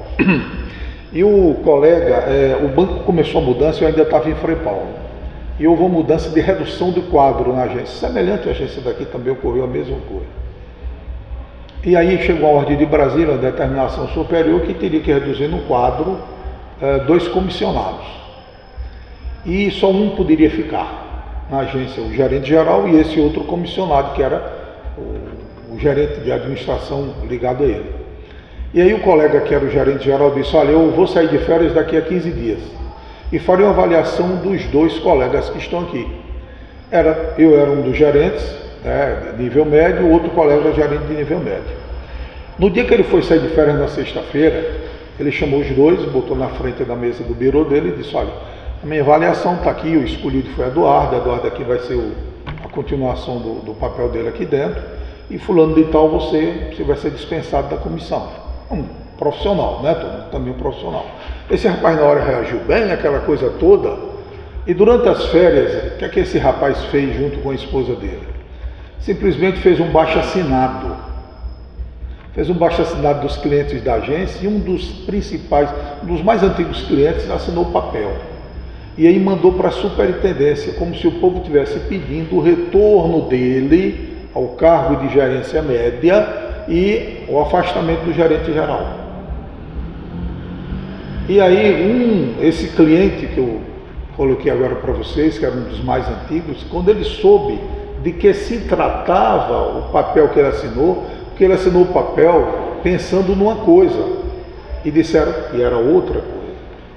E o colega, o banco começou a mudança e eu ainda estava em Frei Paulo. E houve uma mudança de redução do quadro na agência. Semelhante à agência daqui também ocorreu a mesma coisa. E aí chegou a ordem de Brasília, a determinação superior, que teria que reduzir no quadro 2 comissionados. E só um poderia ficar na agência, o gerente geral e esse outro comissionado, que era o gerente de administração ligado a ele. E aí o colega que era o gerente geral disse: olha, eu vou sair de férias daqui a 15 dias e farei uma avaliação dos 2 colegas que estão aqui. Eu era um dos gerentes, de nível médio, o outro colega era gerente de nível médio. No dia que ele foi sair de férias, na sexta-feira, ele chamou os 2, botou na frente da mesa do birô dele e disse: olha, a minha avaliação está aqui, o escolhido foi Eduardo aqui vai ser a continuação do papel dele aqui dentro, e fulano de tal, você vai ser dispensado da comissão. Um profissional, né? Também um profissional. Esse rapaz na hora reagiu bem, aquela coisa toda, e durante as férias, o que é que esse rapaz fez junto com a esposa dele? Simplesmente fez um baixo-assinado. Fez um baixo-assinado dos clientes da agência e um dos principais, um dos mais antigos clientes assinou o papel. E aí mandou para a superintendência, como se o povo estivesse pedindo o retorno dele ao cargo de gerência média e o afastamento do gerente geral. E aí esse cliente que eu coloquei agora para vocês, que era um dos mais antigos, quando ele soube de que se tratava o papel que ele assinou, porque ele assinou o papel pensando numa coisa, e disseram que era outra coisa.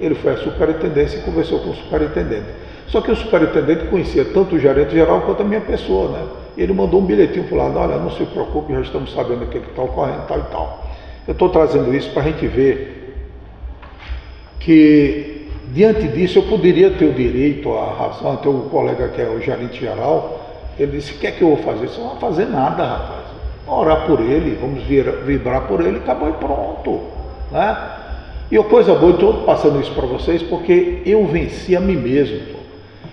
Ele foi à superintendência e conversou com o superintendente. Só que o superintendente conhecia tanto o gerente geral quanto a minha pessoa, né? E ele mandou um bilhetinho para lá: olha, não se preocupe, já estamos sabendo aquilo que está ocorrendo, tal e tal. Eu estou trazendo isso para a gente ver que, diante disso, eu poderia ter o direito, a razão. Até o colega que é o gerente geral, ele disse: o que é que eu vou fazer? Você não vai fazer nada, rapaz. Orar por ele, vamos vibrar por ele, acabou e pronto, né? E a coisa boa, eu estou passando isso para vocês porque eu venci a mim mesmo.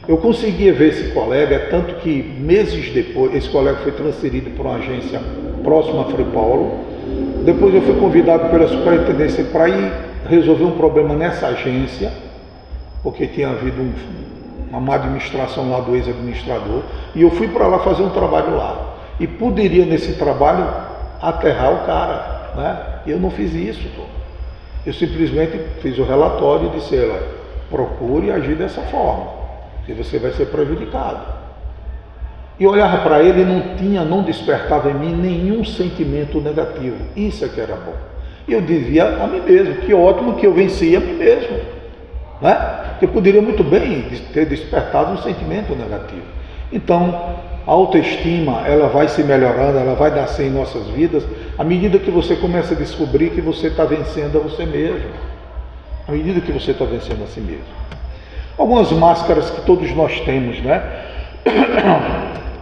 Eu conseguia ver esse colega, tanto que meses depois, esse colega foi transferido para uma agência próxima a Frei Paulo. Depois eu fui convidado pela superintendência para ir resolver um problema nessa agência. porque tinha havido uma má administração lá do ex-administrador, e eu fui para lá fazer um trabalho lá. E poderia, nesse trabalho, aterrar o cara, né? E eu não fiz isso, pô. Eu simplesmente fiz o relatório e disse, olha, procure agir dessa forma, que você vai ser prejudicado. E olhava para ele e não despertava em mim nenhum sentimento negativo. Isso é que era bom. E eu dizia a mim mesmo, que ótimo que eu venci a mim mesmo, né? Porque eu poderia muito bem ter despertado um sentimento negativo. Então, a autoestima, ela vai se melhorando, ela vai nascer em nossas vidas, à medida que você começa a descobrir que você está vencendo a você mesmo. À medida que você está vencendo a si mesmo. Algumas máscaras que todos nós temos, né?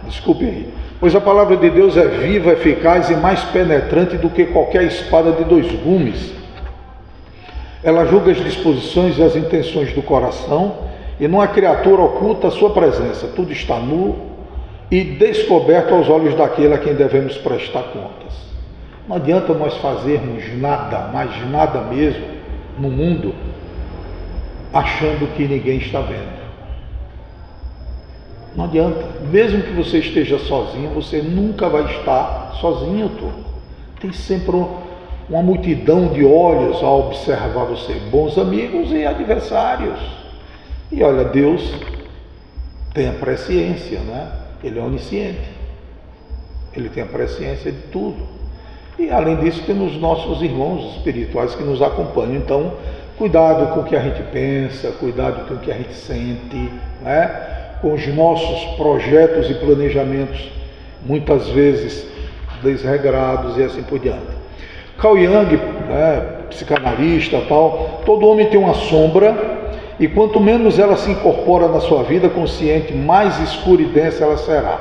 Desculpe aí. Pois a palavra de Deus é viva, eficaz e mais penetrante do que qualquer espada de 2 gumes. Ela julga as disposições e as intenções do coração, e não há criatura oculta a sua presença. Tudo está nu e descoberto aos olhos daquele a quem devemos prestar contas. Não adianta nós fazermos nada, mas nada mesmo, no mundo, achando que ninguém está vendo. Não adianta. Mesmo que você esteja sozinho, você nunca vai estar sozinho, turma. Tem sempre uma multidão de olhos a observar você, bons amigos e adversários. E olha, Deus tem a presciência, né? Ele é onisciente. Ele tem a presciência de tudo. E além disso, temos nossos irmãos espirituais que nos acompanham. Então, cuidado com o que a gente pensa, cuidado com o que a gente sente, né? Com os nossos projetos e planejamentos, muitas vezes desregrados e assim por diante. Carl Jung, né, psicanalista, tal, todo homem tem uma sombra, e quanto menos ela se incorpora na sua vida consciente, mais escura e densa ela será.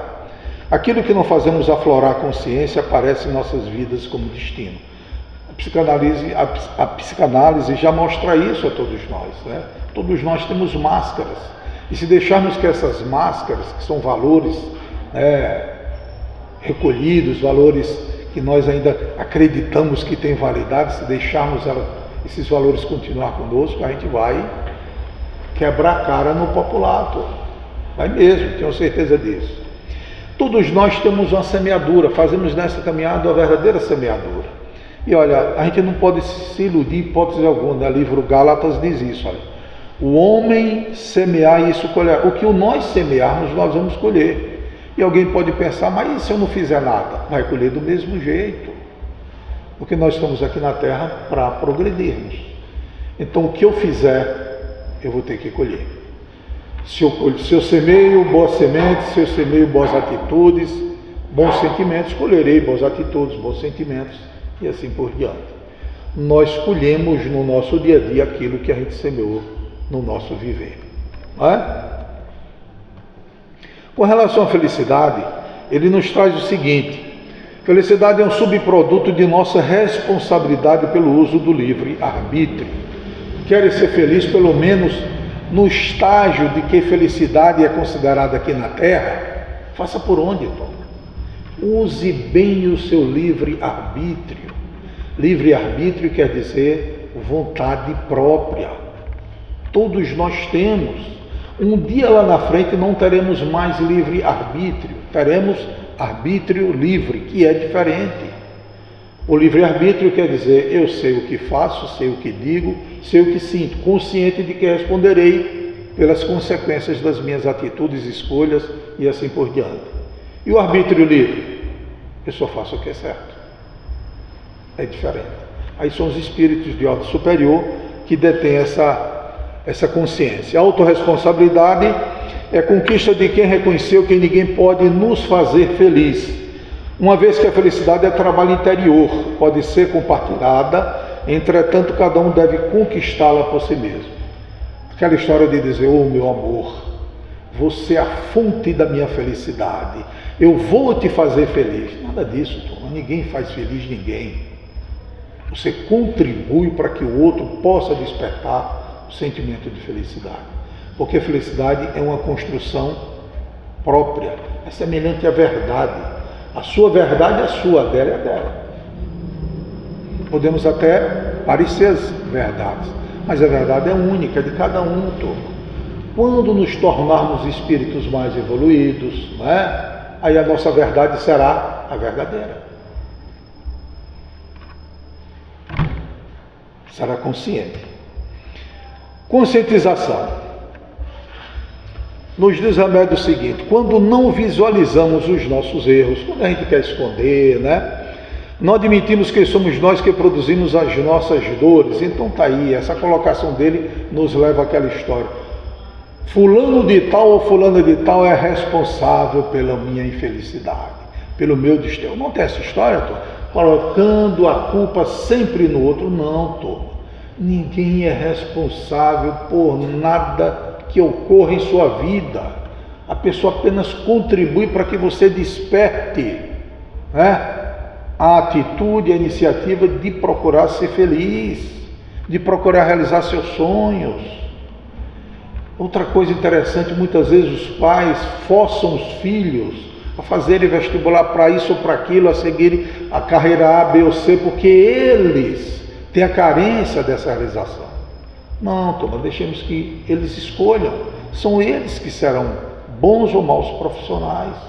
Aquilo que não fazemos aflorar a consciência aparece em nossas vidas como destino. A psicanálise já mostra isso a todos nós, né? Todos nós temos máscaras. E se deixarmos que essas máscaras, que são valores recolhidos, valores que nós ainda acreditamos que têm validade, se deixarmos esses valores continuar conosco, a gente vai quebrar a cara no populato. Vai mesmo, tenho certeza disso. Todos nós temos uma semeadura, fazemos nessa caminhada uma verdadeira semeadura. E olha, a gente não pode se iludir em hipótese alguma, né? O livro Gálatas diz isso, olha. O homem semear e isso colher. O que nós semearmos, nós vamos colher. E alguém pode pensar, mas e se eu não fizer nada? Vai colher do mesmo jeito. Porque nós estamos aqui na Terra para progredirmos. Então o que eu fizer, eu vou ter que colher. Se eu semeio boas sementes, se eu semeio boas atitudes, bons sentimentos, colherei boas atitudes, bons sentimentos e assim por diante. Nós colhemos no nosso dia a dia aquilo que a gente semeou no nosso viver. Não é? Com relação à felicidade, ele nos traz o seguinte: felicidade é um subproduto de nossa responsabilidade pelo uso do livre-arbítrio. Queres ser feliz pelo menos no estágio de que felicidade é considerada aqui na Terra? Faça por onde, Tom? Use bem o seu livre-arbítrio. Livre-arbítrio quer dizer vontade própria. Todos nós temos. Um dia lá na frente não teremos mais livre-arbítrio, teremos arbítrio livre, que é diferente. O livre-arbítrio quer dizer, eu sei o que faço, sei o que digo, sei o que sinto, consciente de que responderei pelas consequências das minhas atitudes, escolhas e assim por diante. E o arbítrio livre? Eu só faço o que é certo. É diferente. Aí são os espíritos de ordem superior que detêm essa consciência. A autorresponsabilidade é a conquista de quem reconheceu que ninguém pode nos fazer feliz, uma vez que a felicidade é trabalho interior, pode ser compartilhada, entretanto cada um deve conquistá-la por si mesmo. Aquela história de dizer, meu amor, você é a fonte da minha felicidade, eu vou te fazer feliz. Nada disso, turma. Ninguém faz feliz ninguém. Você contribui para que o outro possa despertar o sentimento de felicidade, porque a felicidade é uma construção própria, é semelhante à verdade. A sua verdade é a sua, a dela é a dela. Podemos até parecer as verdades, mas a verdade é única, é de cada um, turma. Quando nos tornarmos espíritos mais evoluídos, não é? Aí a nossa verdade será a verdadeira. Será consciente. Conscientização. Nos diz Remédio o seguinte: quando não visualizamos os nossos erros, quando a gente quer esconder, né? Não admitimos que somos nós que produzimos as nossas dores. Então está aí, essa colocação dele nos leva àquela história. Fulano de tal ou fulana de tal é responsável pela minha infelicidade, pelo meu destino. Não tem essa história, Tom? Colocando a culpa sempre no outro. Não, Tom. Ninguém é responsável por nada que ocorra em sua vida. A pessoa apenas contribui para que você desperte, né, a atitude, a iniciativa de procurar ser feliz, de procurar realizar seus sonhos. Outra coisa interessante, muitas vezes os pais forçam os filhos a fazerem vestibular para isso ou para aquilo, a seguirem a carreira A, B ou C, porque eles têm a carência dessa realização. Não, Toma, deixemos que eles escolham. São eles que serão bons ou maus profissionais.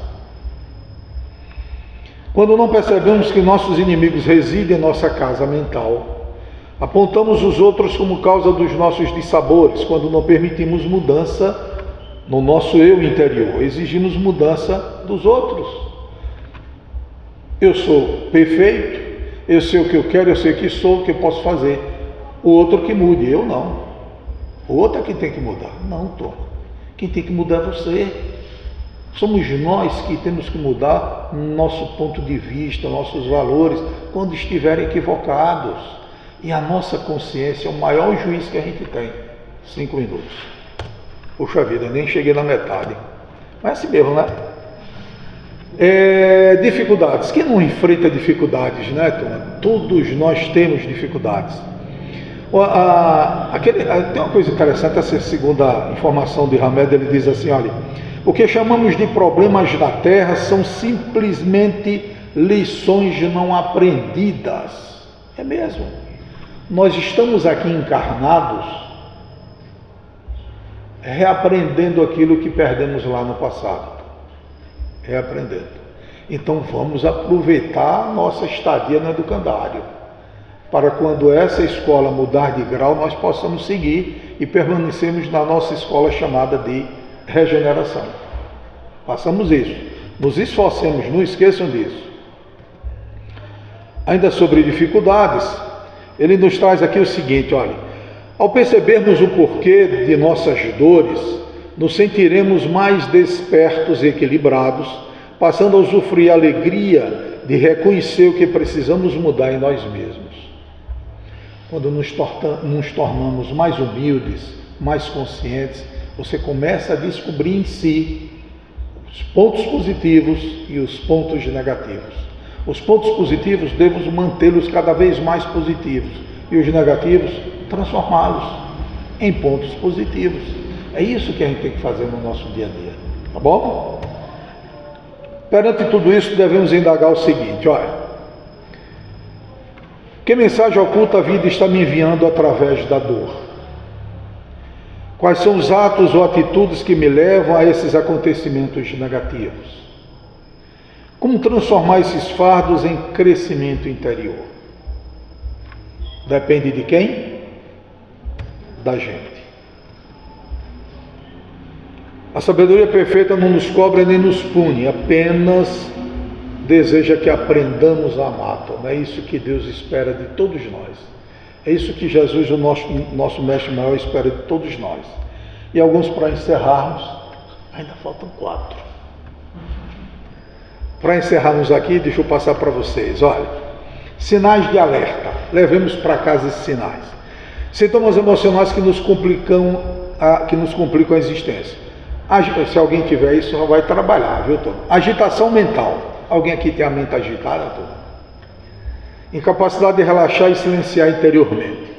Quando não percebemos que nossos inimigos residem em nossa casa mental, apontamos os outros como causa dos nossos dissabores. Quando não permitimos mudança no nosso eu interior, exigimos mudança dos outros. Eu sou perfeito, eu sei o que eu quero, eu sei o que sou, o que eu posso fazer. O outro que mude, eu não. O outro é quem tem que mudar. Não, Tom. Quem tem que mudar é você. Somos nós que temos que mudar nosso ponto de vista, nossos valores, quando estiverem equivocados. E a nossa consciência é o maior juiz que a gente tem. 5 minutos. Puxa vida, nem cheguei na metade. Mas é assim mesmo, né? Dificuldades. Quem não enfrenta dificuldades, né, turma? Todos nós temos dificuldades. Tem uma coisa interessante, essa segunda informação de Hamed, ele diz assim, olha, o que chamamos de problemas da Terra são simplesmente lições não aprendidas. É mesmo. Nós estamos aqui encarnados, reaprendendo aquilo que perdemos lá no passado. Reaprendendo. Então vamos aproveitar a nossa estadia no educandário, para quando essa escola mudar de grau, nós possamos seguir e permanecermos na nossa escola chamada de regeneração. Façamos isso. Nos esforcemos, não esqueçam disso. Ainda sobre dificuldades, ele nos traz aqui o seguinte, olha, ao percebermos o porquê de nossas dores, nos sentiremos mais despertos e equilibrados, passando a usufruir a alegria de reconhecer o que precisamos mudar em nós mesmos. Quando nos tornamos mais humildes, mais conscientes, você começa a descobrir em si os pontos positivos e os pontos negativos. Os pontos positivos devemos mantê-los cada vez mais positivos e os negativos transformá-los em pontos positivos. É isso que a gente tem que fazer no nosso dia a dia, tá bom? Perante tudo isso, devemos indagar o seguinte, olha, que mensagem oculta a vida está me enviando através da dor? Quais são os atos ou atitudes que me levam a esses acontecimentos negativos? Como transformar esses fardos em crescimento interior? Depende de quem? Da gente. A sabedoria perfeita não nos cobra nem nos pune, apenas deseja que aprendamos a amar. É isso que Deus espera de todos nós. É isso que Jesus, o nosso mestre maior, espera de todos nós. E alguns, para encerrarmos, ainda faltam 4. Para encerrarmos aqui, deixa eu passar para vocês. Olha, sinais de alerta. Levemos para casa esses sinais. Sintomas emocionais que nos complicam a existência. Se alguém tiver isso, não vai trabalhar, viu, Tom? Agitação mental. Alguém aqui tem a mente agitada, Tom? Incapacidade de relaxar e silenciar interiormente.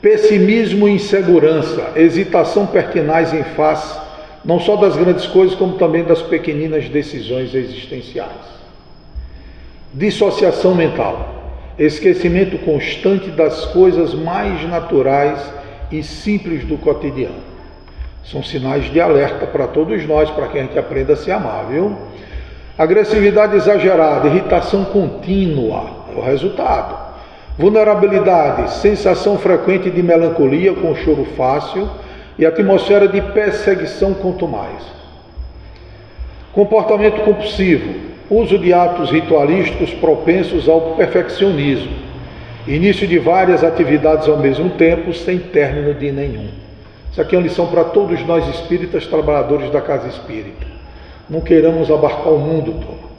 Pessimismo e insegurança. Hesitação pertinaz em face, não só das grandes coisas, como também das pequeninas decisões existenciais. Dissociação mental. esquecimento constante das coisas mais naturais e simples do cotidiano. São sinais de alerta para todos nós, para que a gente aprenda a se amar, viu? Agressividade exagerada, irritação contínua é o resultado. Vulnerabilidade, sensação frequente de melancolia com choro fácil e atmosfera de perseguição quanto mais. Comportamento compulsivo, uso de atos ritualísticos propensos ao perfeccionismo, início de várias atividades ao mesmo tempo sem término de nenhum. Isso aqui é uma lição para todos nós espíritas, trabalhadores da casa espírita. Não queiramos abarcar o mundo todo.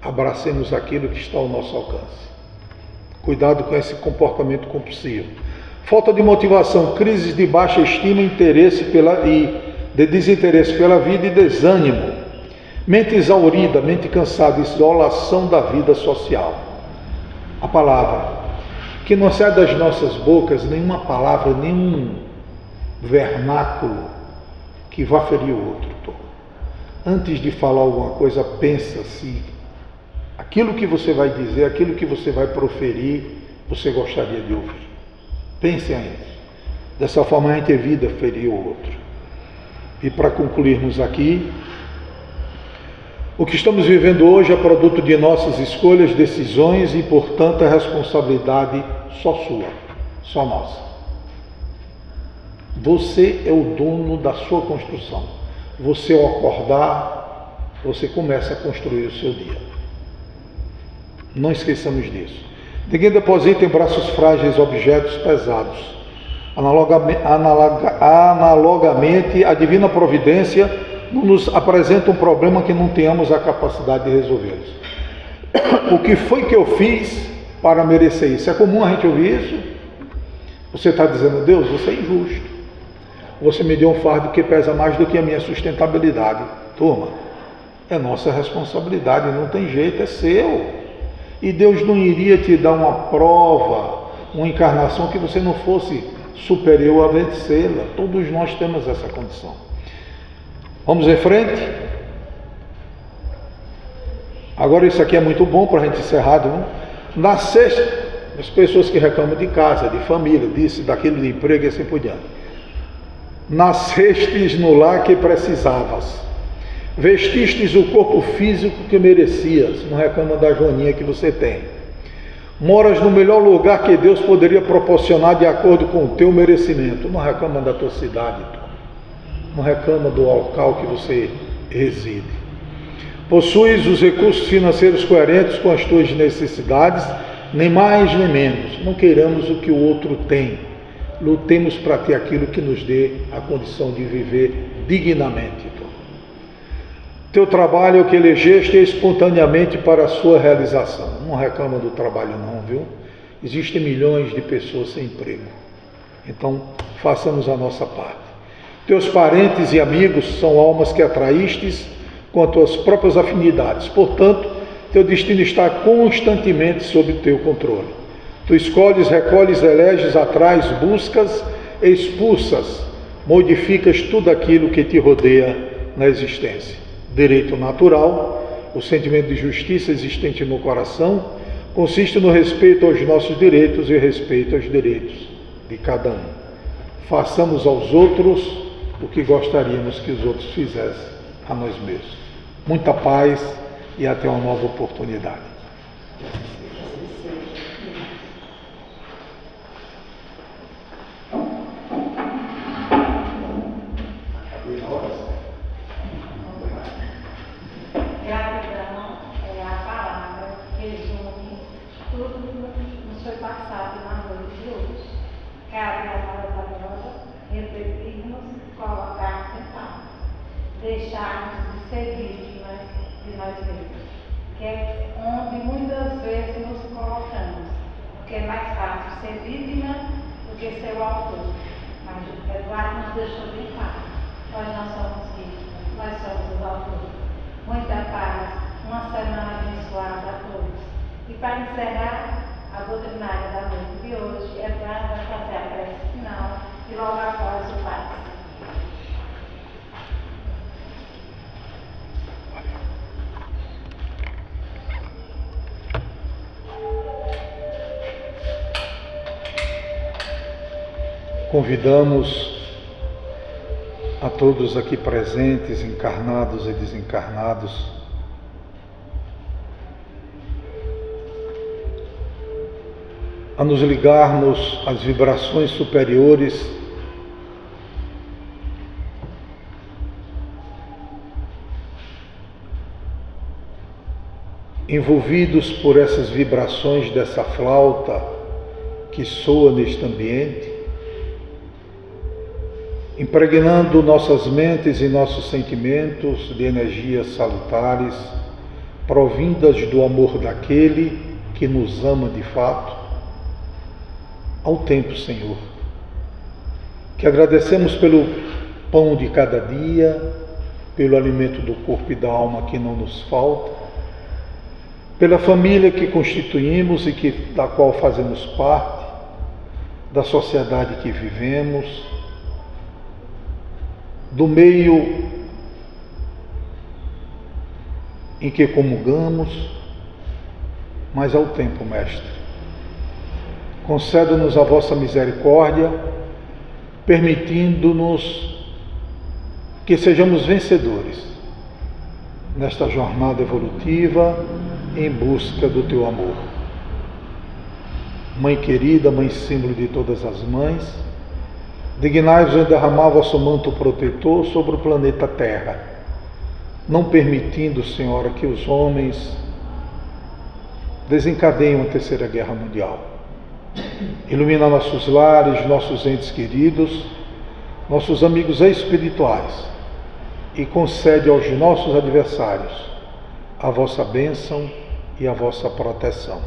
Abracemos aquilo que está ao nosso alcance. Cuidado com esse comportamento compulsivo. Falta de motivação, crises de baixa estima, interesse de desinteresse pela vida e desânimo. Mente exaurida, mente cansada, isolação da vida social. A palavra, que não sai das nossas bocas nenhuma palavra, nenhum vernáculo que vá ferir o outro. Antes de falar alguma coisa, pensa se aquilo que você vai dizer, aquilo que você vai proferir, você gostaria de ouvir. Pense antes. Dessa forma a gente evita ferir o outro. E para concluirmos aqui, o que estamos vivendo hoje é produto de nossas escolhas, decisões e, portanto, é responsabilidade só sua, só nossa. Você é o dono da sua construção. Você, ao acordar, você começa a construir o seu dia. Não esqueçamos disso. Ninguém deposita em braços frágeis objetos pesados. Analogamente, a divina providência nos apresenta um problema que não tenhamos a capacidade de resolvê-los. O que foi que eu fiz para merecer isso? É comum a gente ouvir isso. Você está dizendo, Deus, você é injusto. Você me deu um fardo que pesa mais do que a minha sustentabilidade. Turma, é nossa responsabilidade, não tem jeito, é seu. E Deus não iria te dar uma prova, uma encarnação que você não fosse superior a vencê-la. Todos nós temos essa condição. Vamos em frente? Agora isso aqui é muito bom para a gente encerrar, não? Na sexta, as pessoas que reclamam de casa, de família, disso, daquilo, de emprego e assim por diante. Nascestes no lar que precisavas, vestistes o corpo físico que merecias, não reclama da joaninha que você tem. Moras no melhor lugar que Deus poderia proporcionar de acordo com o teu merecimento, não reclama da tua cidade, não reclama do local que você reside. Possuis os recursos financeiros coerentes com as tuas necessidades, nem mais nem menos, não queiramos o que o outro tem. Lutemos para ter aquilo que nos dê a condição de viver dignamente. Teu trabalho é o que elegeste espontaneamente para a sua realização. Não reclama do trabalho não, viu? Existem milhões de pessoas sem emprego. Então, façamos a nossa parte. Teus parentes e amigos são almas que atraístes com as tuas próprias afinidades. Portanto, teu destino está constantemente sob teu controle. Tu escolhes, recolhes, eleges, atrais, buscas, expulsas, modificas tudo aquilo que te rodeia na existência. Direito natural, o sentimento de justiça existente no coração, consiste no respeito aos nossos direitos e respeito aos direitos de cada um. Façamos aos outros o que gostaríamos que os outros fizessem a nós mesmos. Muita paz e até uma nova oportunidade. Gratidão é a palavra que resume tudo que nos foi passado na noite de hoje. Cabe a nós agora refletirmos, colocarmos em pauta, deixarmos de ser vítimas de nós mesmos, que é onde muitas vezes nos colocamos, porque é mais fácil ser vítima do que ser o autor. Mas o Eduardo nos deixou bem claro, nós não somos vítimas, nós somos os autores. Muita paz, uma semana abençoada a todos. E para encerrar a doutrinária da noite de hoje, Eduardo vai fazer a prece final e logo após o Pai. convidamos a todos aqui presentes, encarnados e desencarnados, a nos ligarmos às vibrações superiores envolvidos por essas vibrações dessa flauta que soa neste ambiente, impregnando nossas mentes e nossos sentimentos de energias salutares, provindas do amor daquele que nos ama de fato, ao tempo, Senhor, que agradecemos pelo pão de cada dia, pelo alimento do corpo e da alma que não nos falta, pela família que constituímos e da qual fazemos parte, da sociedade que vivemos, do meio em que comungamos, mas ao tempo, Mestre. Conceda-nos a vossa misericórdia, permitindo-nos que sejamos vencedores nesta jornada evolutiva em busca do teu amor. Mãe querida, Mãe símbolo de todas as mães, dignai-vos em derramar vosso manto protetor sobre o planeta Terra, não permitindo, Senhora, que os homens desencadeiem a Terceira Guerra Mundial. Ilumina nossos lares, nossos entes queridos, nossos amigos espirituais e concede aos nossos adversários a vossa bênção e a vossa proteção.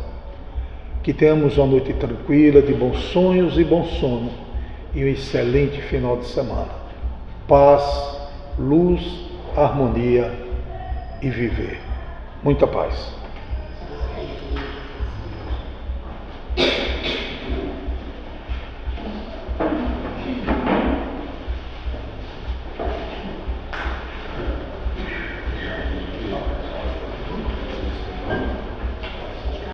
Que tenhamos uma noite tranquila, de bons sonhos e bom sono e um excelente final de semana. Paz, luz, harmonia e viver. Muita paz.